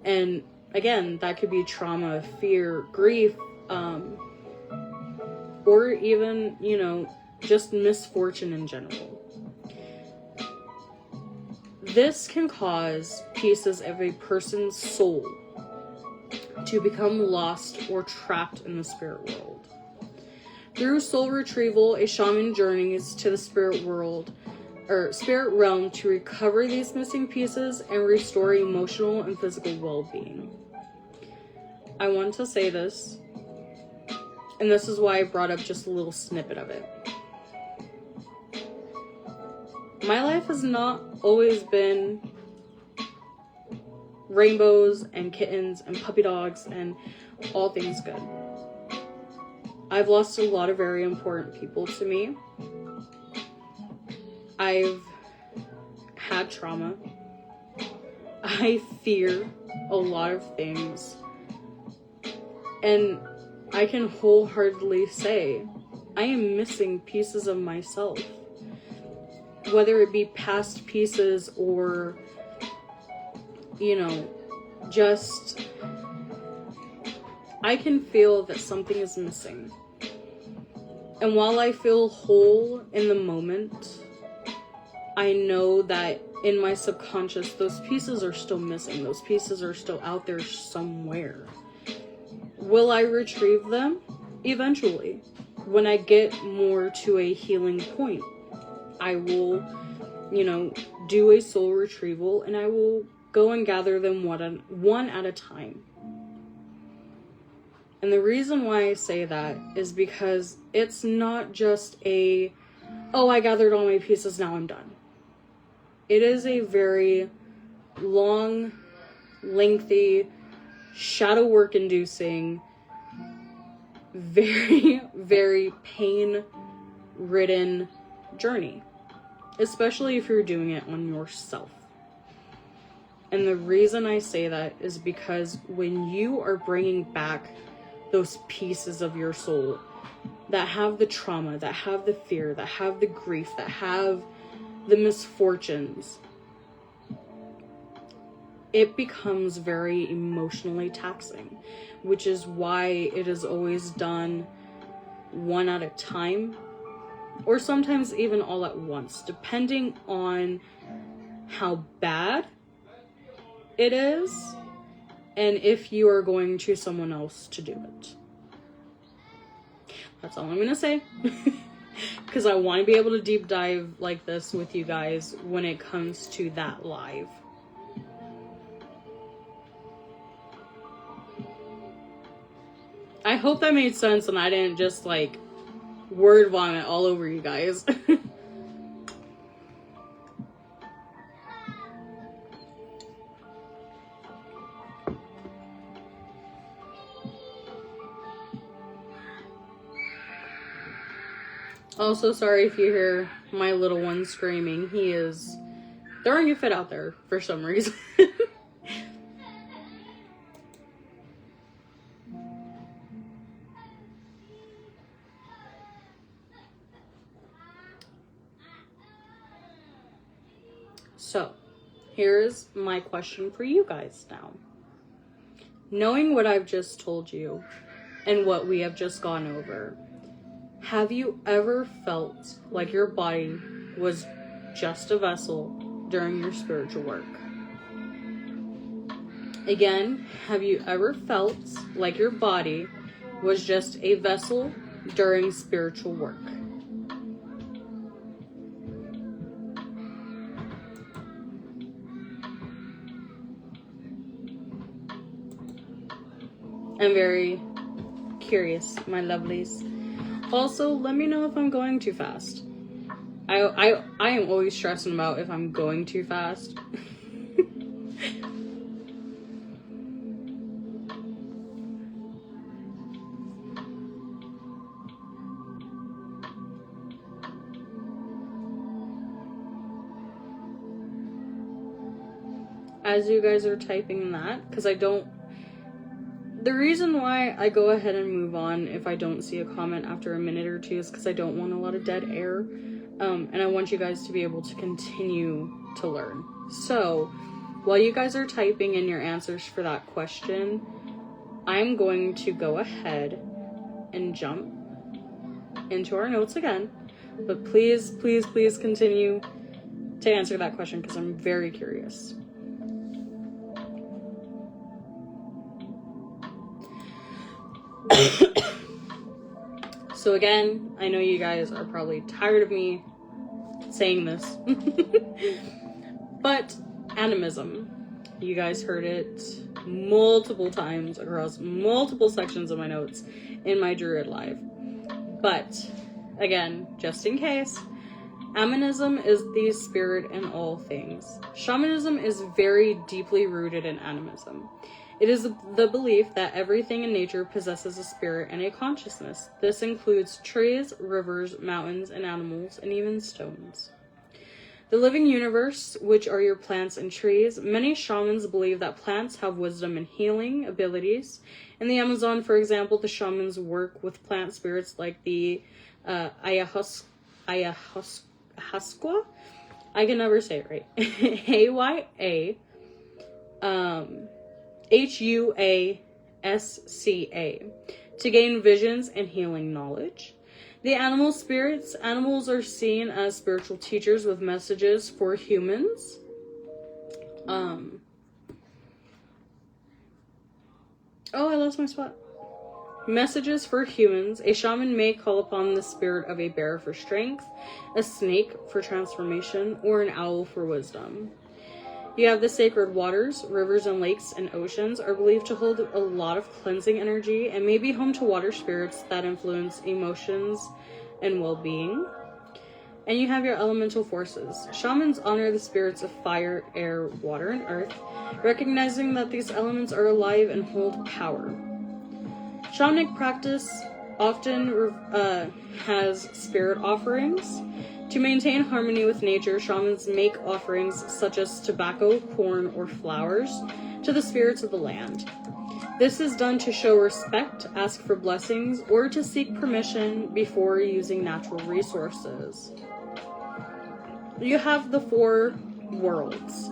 And again, that could be trauma, fear, grief, or even, just misfortune in general. This can cause pieces of a person's soul to become lost or trapped in the spirit world. Through soul retrieval, a shaman journeys to the spirit world or spirit realm to recover these missing pieces and restore emotional and physical well-being. I want to say this, and this is why I brought up just a little snippet of it. My life has not always been rainbows and kittens and puppy dogs and all things good. I've lost a lot of very important people to me. I've had trauma. I fear a lot of things. And I can wholeheartedly say I am missing pieces of myself. Whether it be past pieces or, just, I can feel that something is missing. And while I feel whole in the moment, I know that in my subconscious, those pieces are still missing. Those pieces are still out there somewhere. Will I retrieve them? Eventually. When I get more to a healing point, I will, do a soul retrieval, and I will go and gather them one at a time. And the reason why I say that is because it's not just I gathered all my pieces, now I'm done. It is a very long, lengthy, shadow work inducing, very, very pain-ridden journey. Especially if you're doing it on yourself. And the reason I say that is because when you are bringing back those pieces of your soul that have the trauma, that have the fear, that have the grief, that have the misfortunes, it becomes very emotionally taxing, which is why it is always done one at a time, or sometimes even all at once, depending on how bad it is and if you are going to someone else to do it. That's all I'm going to say. Because I want to be able to deep dive like this with you guys when it comes to that live. I hope that made sense and I didn't just word vomit all over you guys. Also, sorry if you hear my little one screaming. He is throwing a fit out there for some reason. So, here's my question for you guys now. Knowing what I've just told you and what we have just gone over, have you ever felt like your body was just a vessel during your spiritual work? Again, have you ever felt like your body was just a vessel during spiritual work? I'm very curious, my lovelies. Also, let me know if I'm going too fast. I am always stressing about if I'm going too fast. As you guys are typing that, because the reason why I go ahead and move on if I don't see a comment after a minute or two is because I don't want a lot of dead air, and I want you guys to be able to continue to learn. So, while you guys are typing in your answers for that question, I'm going to go ahead and jump into our notes again, but please, please, please continue to answer that question because I'm very curious. So again, I know you guys are probably tired of me saying this, but animism, you guys heard it multiple times across multiple sections of my notes in my Druid Live. But again, just in case, animism is the spirit in all things. Shamanism is very deeply rooted in animism. It is the belief that everything in nature possesses a spirit and a consciousness. This includes trees, rivers, mountains, and animals, and even stones. The living universe, which are your plants and trees. Many shamans believe that plants have wisdom and healing abilities. In the Amazon, for example, the shamans work with plant spirits like the ayahuasca. I can never say it right. Huasca, to gain visions and healing knowledge. The animal spirits. Animals are seen as spiritual teachers with messages for humans. Oh, I lost my spot. Messages for humans. A shaman may call upon the spirit of a bear for strength, a snake for transformation, or an owl for wisdom. You have the sacred waters. Rivers and lakes and oceans are believed to hold a lot of cleansing energy and may be home to water spirits that influence emotions and well-being. And you have your elemental forces. Shamans honor the spirits of fire, air, water, and earth, recognizing that these elements are alive and hold power. Shamanic practice often has spirit offerings. To maintain harmony with nature, shamans make offerings such as tobacco, corn, or flowers to the spirits of the land. This is done to show respect, ask for blessings, or to seek permission before using natural resources. You have the 4 worlds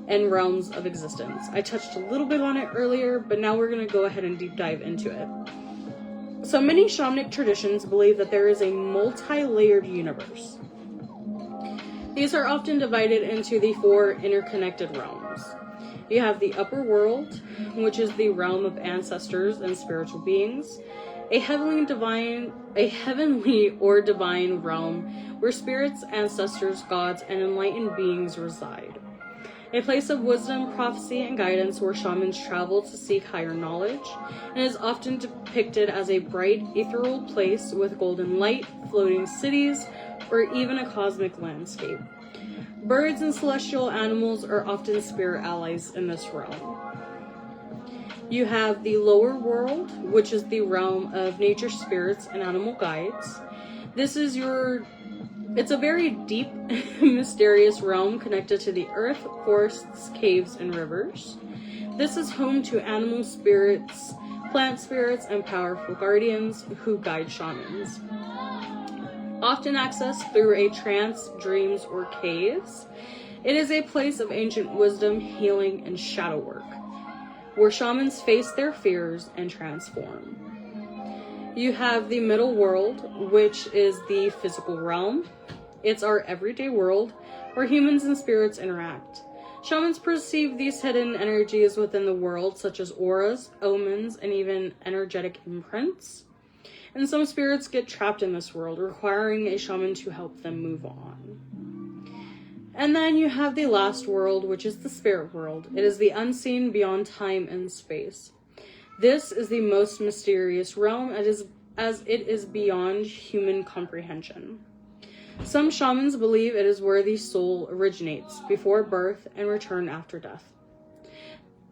and realms of existence. I touched a little bit on it earlier, but now we're going to go ahead and deep dive into it. So many shamanic traditions believe that there is a multi-layered universe. These are often divided into the 4 interconnected realms. You have the upper world, which is the realm of ancestors and spiritual beings, a heavenly or divine realm where spirits, ancestors, gods, and enlightened beings reside. A place of wisdom, prophecy, and guidance where shamans travel to seek higher knowledge, and is often depicted as a bright, ethereal place with golden light, floating cities, or even a cosmic landscape. Birds and celestial animals are often spirit allies in this realm. You have the lower world, which is the realm of nature spirits and animal guides. It's a very deep, mysterious realm connected to the earth, forests, caves, and rivers. This is home to animal spirits, plant spirits, and powerful guardians who guide shamans. Often accessed through a trance, dreams, or caves, it is a place of ancient wisdom, healing, and shadow work, where shamans face their fears and transform. You have the middle world, which is the physical realm. It's our everyday world, where humans and spirits interact. Shamans perceive these hidden energies within the world, such as auras, omens, and even energetic imprints. And some spirits get trapped in this world, requiring a shaman to help them move on. And then you have the last world, which is the spirit world. It is the unseen beyond time and space. This is the most mysterious realm as it is beyond human comprehension. Some shamans believe it is where the soul originates before birth and return after death.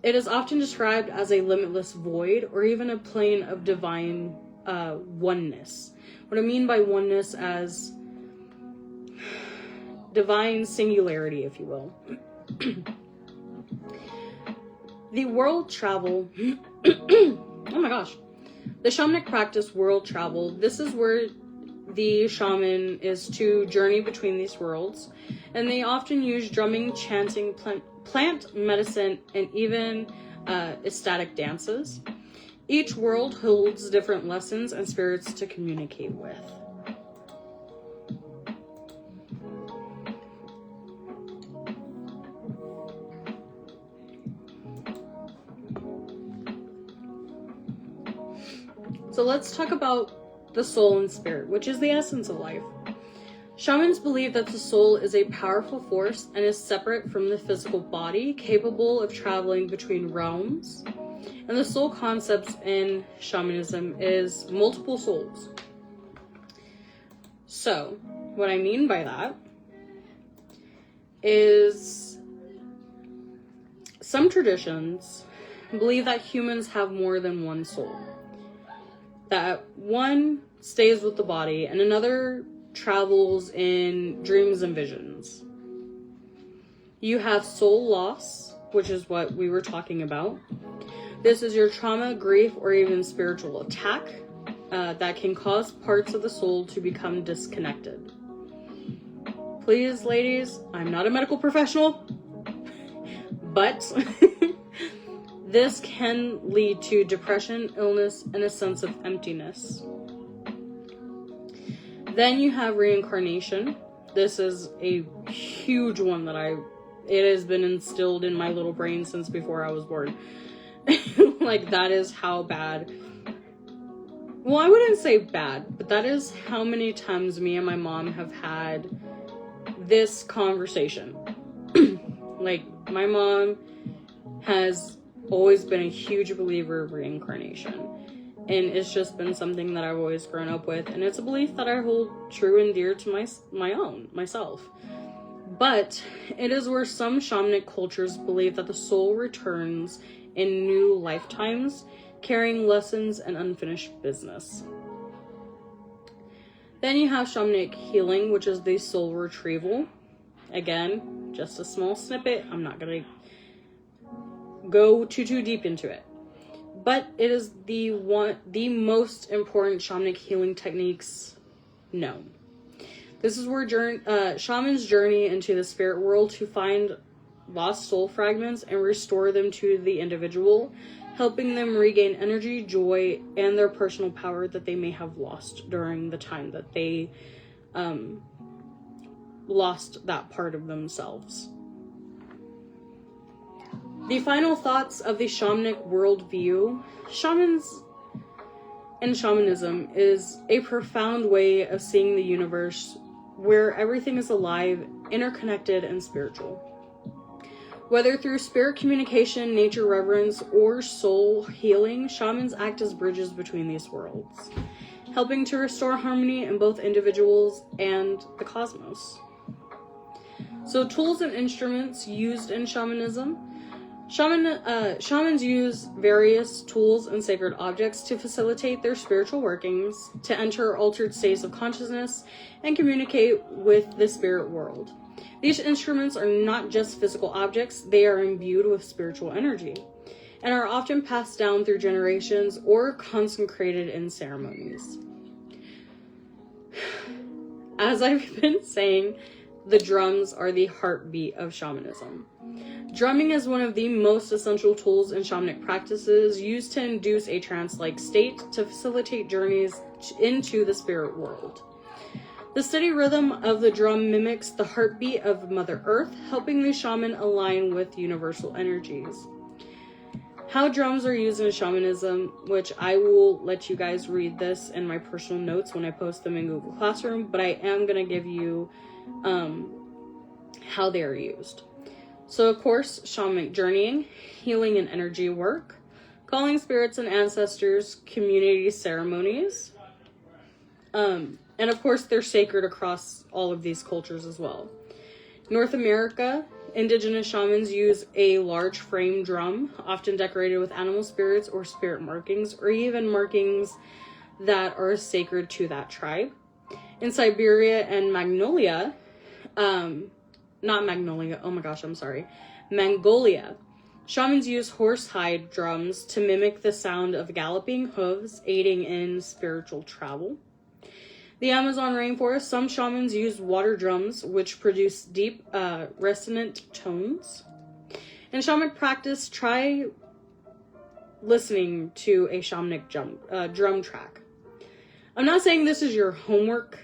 It is often described as a limitless void or even a plane of divine oneness. What I mean by oneness as divine singularity, if you will. The world travel, oh my gosh, the shamanic practice world travel, this is where the shaman is to journey between these worlds, and they often use drumming, chanting, plant medicine, and even ecstatic dances. Each world holds different lessons and spirits to communicate with. So let's talk about the soul and spirit, which is the essence of life. Shamans believe that the soul is a powerful force and is separate from the physical body, capable of traveling between realms. And the soul concepts in shamanism is multiple souls. So, what I mean by that is some traditions believe that humans have more than one soul. That one stays with the body and another travels in dreams and visions. You have soul loss, which is what we were talking about. This is your trauma, grief, or even spiritual attack that can cause parts of the soul to become disconnected. Please, ladies, I'm not a medical professional, but this can lead to depression, illness, and a sense of emptiness. Then you have reincarnation. This is a huge one that it has been instilled in my little brain since before I was born. Like, that is how bad. Well, I wouldn't say bad, but that is how many times me and my mom have had this conversation. Like, my mom has always been a huge believer of reincarnation, and it's just been something that I've always grown up with, and it's a belief that I hold true and dear to myself. But it is where some shamanic cultures believe that the soul returns in new lifetimes, carrying lessons and unfinished business. Then you have shamanic healing, which is the soul retrieval. Again, just a small snippet. I'm not gonna go too deep into it, but it is the most important shamanic healing techniques known. This is where shamans journey into the spirit world to find lost soul fragments and restore them to the individual, helping them regain energy, joy, and their personal power that they may have lost during the time that they lost that part of themselves. The final thoughts of the shamanic worldview. Shamans and shamanism is a profound way of seeing the universe where everything is alive, interconnected, and spiritual. Whether through spirit communication, nature reverence, or soul healing, shamans act as bridges between these worlds, helping to restore harmony in both individuals and the cosmos. So, tools and instruments used in shamanism. Shamans use various tools and sacred objects to facilitate their spiritual workings, to enter altered states of consciousness, and communicate with the spirit world. These instruments are not just physical objects, they are imbued with spiritual energy, and are often passed down through generations or consecrated in ceremonies. As I've been saying, the drums are the heartbeat of shamanism. Drumming is one of the most essential tools in shamanic practices, used to induce a trance-like state to facilitate journeys into the spirit world. The steady rhythm of the drum mimics the heartbeat of Mother Earth, helping the shaman align with universal energies. How drums are used in shamanism, which I will let you guys read this in my personal notes when I post them in Google Classroom, but I am going to give you how they are used. So, of course, shamanic journeying, healing and energy work, calling spirits and ancestors, community ceremonies. And of course, they're sacred across all of these cultures as well. North America, indigenous shamans use a large frame drum, often decorated with animal spirits or spirit markings, or even markings that are sacred to that tribe. In Siberia and Mongolia, shamans use horsehide drums to mimic the sound of galloping hooves, aiding in spiritual travel. The Amazon rainforest, some shamans use water drums, which produce deep, resonant tones. In shamanic practice, try listening to a shamanic drum track. I'm not saying this is your homework.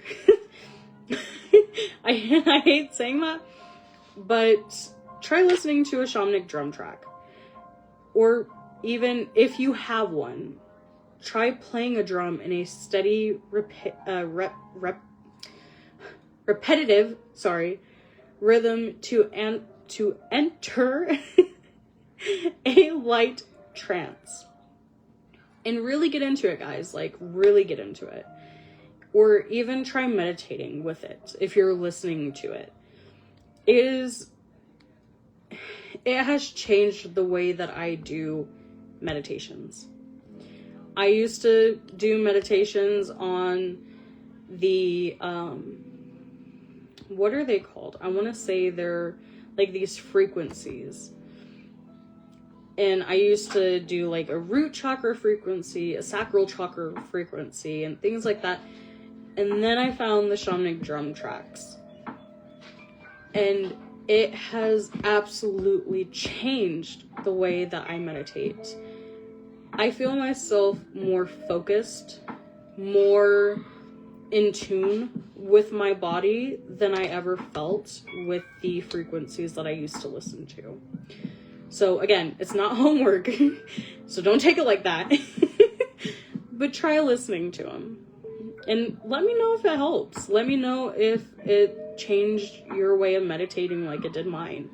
I hate saying that, but try listening to a shamanic drum track. Or even if you have one, try playing a drum in a steady, repetitive rhythm to enter a light trance. And really get into it, guys. Like, really get into it. Or even try meditating with it if you're listening to it. It has changed the way that I do meditations. I used to do meditations on the, what are they called? I want to say they're like these frequencies. And I used to do like a root chakra frequency, a sacral chakra frequency, and things like that. And then I found the shamanic drum tracks. And it has absolutely changed the way that I meditate. I feel myself more focused, more in tune with my body than I ever felt with the frequencies that I used to listen to. So again, it's not homework, so don't take it like that. But try listening to them. And let me know if it helps. Let me know if it changed your way of meditating like it did mine.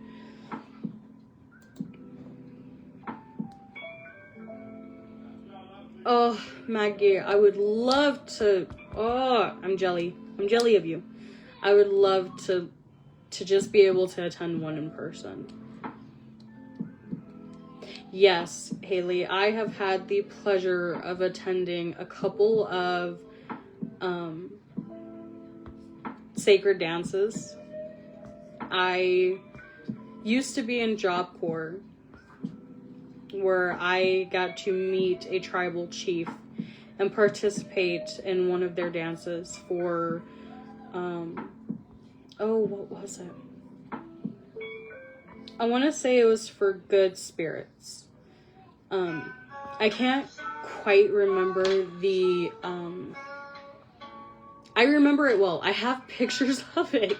Oh, Maggie, I would love to... Oh, I'm jelly. I'm jelly of you. I would love to just be able to attend one in person. Yes, Haley, I have had the pleasure of attending a couple of sacred dances. I used to be in Job Corps, where I got to meet a tribal chief and participate in one of their dances for, what was it? I want to say it was for good spirits. I can't quite remember the, I remember it well. I have pictures of it,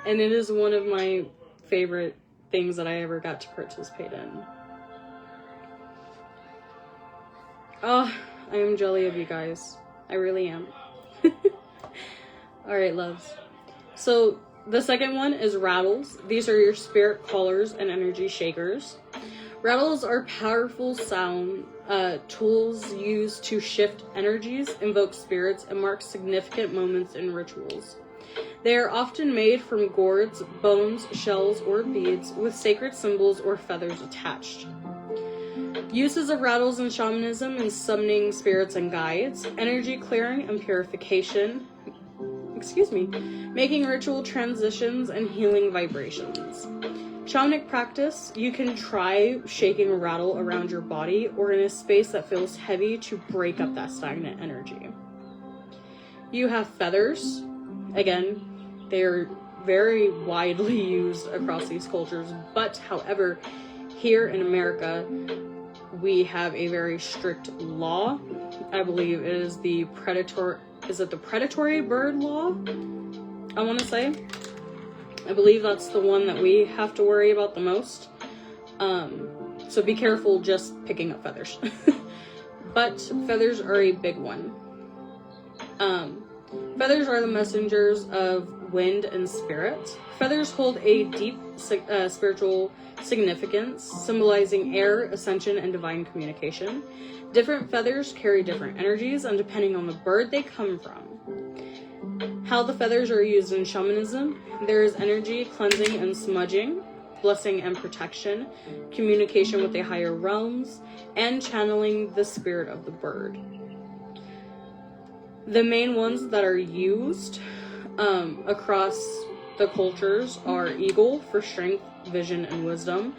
and it is one of my favorite things that I ever got to participate in. Oh, I am jelly of you guys. I really am. Alright, loves. So, the second one is rattles. These are your spirit callers and energy shakers. Rattles are powerful sound tools used to shift energies, invoke spirits, and mark significant moments in rituals. They are often made from gourds, bones, shells, or beads with sacred symbols or feathers attached. Uses of rattles in shamanism and summoning spirits and guides, energy clearing and purification, making ritual transitions and healing vibrations. Shamanic practice, you can try shaking a rattle around your body or in a space that feels heavy to break up that stagnant energy. You have feathers. Again, they're very widely used across these cultures, but however, here in America, we have a very strict law. I believe it is the predatory bird law? I want to say. I believe that's the one that we have to worry about the most. So be careful just picking up feathers. But feathers are a big one. Feathers are the messengers of wind, and spirit. Feathers hold a deep spiritual significance, symbolizing air, ascension, and divine communication. Different feathers carry different energies, and depending on the bird they come from. How the feathers are used in shamanism: there is energy, cleansing and smudging, blessing and protection, communication with the higher realms, and channeling the spirit of the bird. The main ones that are used across the cultures are eagle for strength, vision, and wisdom;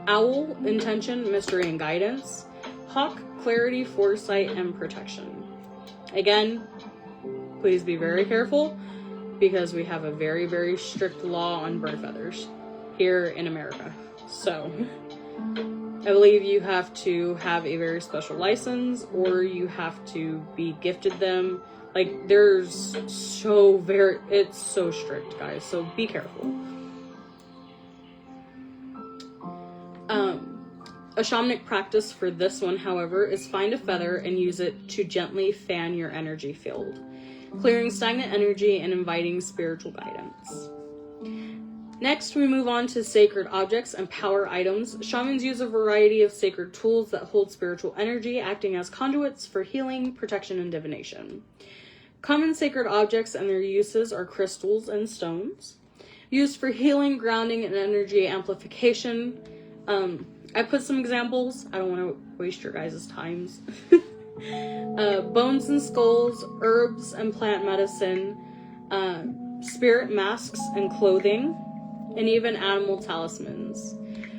owl, intention, mystery, and guidance; hawk, clarity, foresight, and protection. Again, please be very careful, because we have a very, very strict law on bird feathers here in America. So, I believe you have to have a very special license, or you have to be gifted them. Like, it's so strict, guys, so be careful. A shamanic practice for this one, however, is find a feather and use it to gently fan your energy field, clearing stagnant energy and inviting spiritual guidance. Next, we move on to sacred objects and power items. Shamans use a variety of sacred tools that hold spiritual energy, acting as conduits for healing, protection, and divination. Common sacred objects and their uses are crystals and stones, used for healing, grounding, and energy amplification. I put some examples. I don't want to waste your guys' times. Bones and skulls, herbs and plant medicine, spirit masks and clothing, and even animal talismans.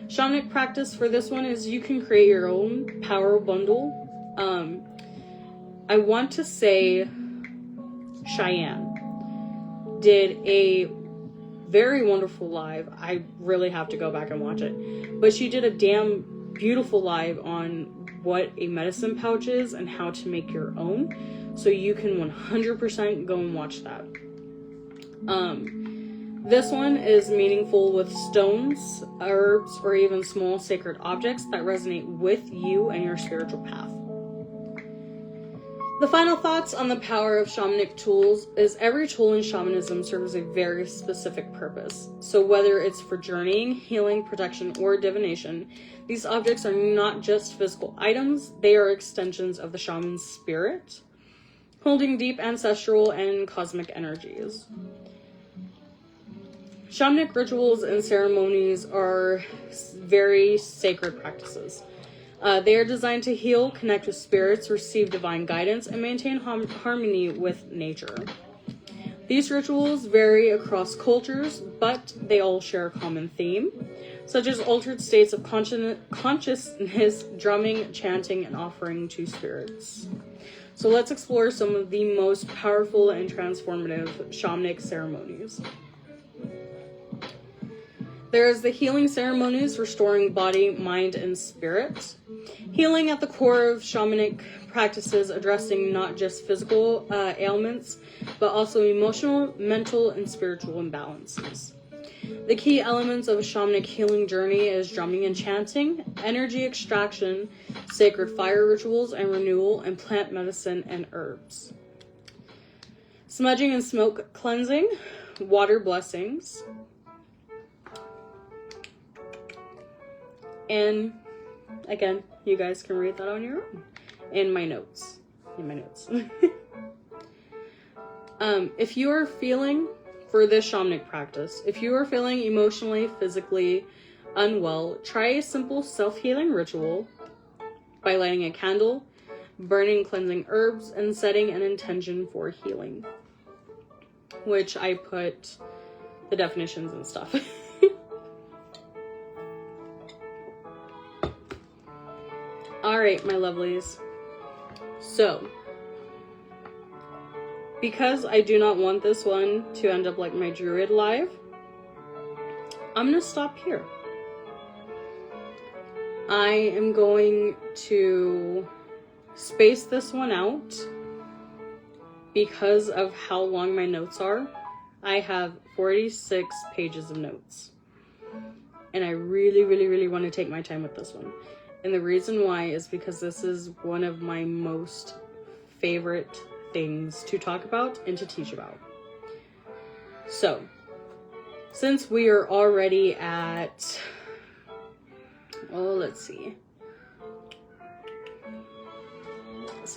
Shamanic practice for this one is you can create your own power bundle. I want to say Cheyenne did a very wonderful live. I really have to go back and watch it. But she did a damn beautiful live on what a medicine pouch is and how to make your own. So you can 100% go and watch that. This one is meaningful with stones, herbs, or even small sacred objects that resonate with you and your spiritual path. The final thoughts on the power of shamanic tools is every tool in shamanism serves a very specific purpose. So whether it's for journeying, healing, protection, or divination, these objects are not just physical items, they are extensions of the shaman's spirit, holding deep ancestral and cosmic energies. Shamanic rituals and ceremonies are very sacred practices. They are designed to heal, connect with spirits, receive divine guidance, and maintain harmony with nature. These rituals vary across cultures, but they all share a common theme, such as altered states of consciousness, drumming, chanting, and offering to spirits. So let's explore some of the most powerful and transformative shamanic ceremonies. There is the healing ceremonies, restoring body, mind, and spirit. Healing at the core of shamanic practices, addressing not just physical ailments, but also emotional, mental, and spiritual imbalances. The key elements of a shamanic healing journey is drumming and chanting, energy extraction, sacred fire rituals and renewal, and plant medicine and herbs. Smudging and smoke cleansing, water blessings, and again, you guys can read that on your own in my notes. If you are feeling, for this shamanic practice, if you are feeling emotionally, physically unwell, try a simple self-healing ritual by lighting a candle, burning cleansing herbs, and setting an intention for healing, which I put the definitions and stuff. Alright, my lovelies. So, because I do not want this one to end up like my Druid live, I'm going to stop here. I am going to space this one out because of how long my notes are. I have 46 pages of notes. And I really want to take my time with this one. And the reason why is because this is one of my most favorite things to talk about and to teach about. So, since we are already at, oh, let's see.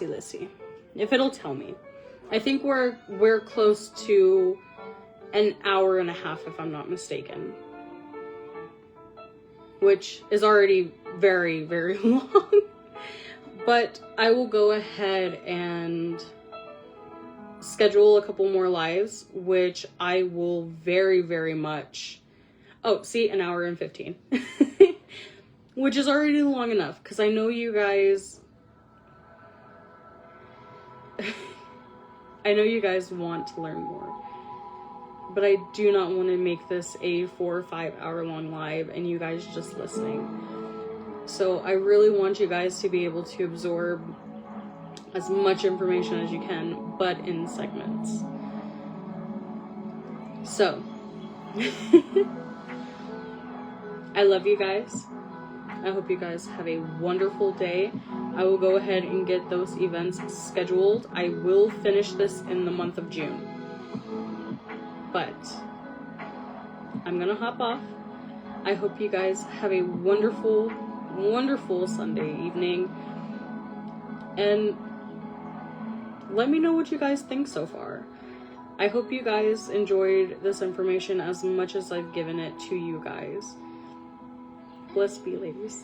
Let's see. If it'll tell me. I think we're close to an hour and a half, if I'm not mistaken. Which is already very, very long. But I will go ahead and schedule a couple more lives, which I will very, very much... Oh, see, an hour and 15. Which is already long enough, because I know you guys... I know you guys want to learn more. But I do not want to make this a 4 or 5 hour long live and you guys just listening. So I really want you guys to be able to absorb as much information as you can, but in segments. So, I love you guys. I hope you guys have a wonderful day. I will go ahead and get those events scheduled. I will finish this in the month of June. But I'm gonna hop off. I hope you guys have a wonderful, wonderful Sunday evening. And let me know what you guys think so far. I hope you guys enjoyed this information as much as I've given it to you guys. Blessed be, ladies.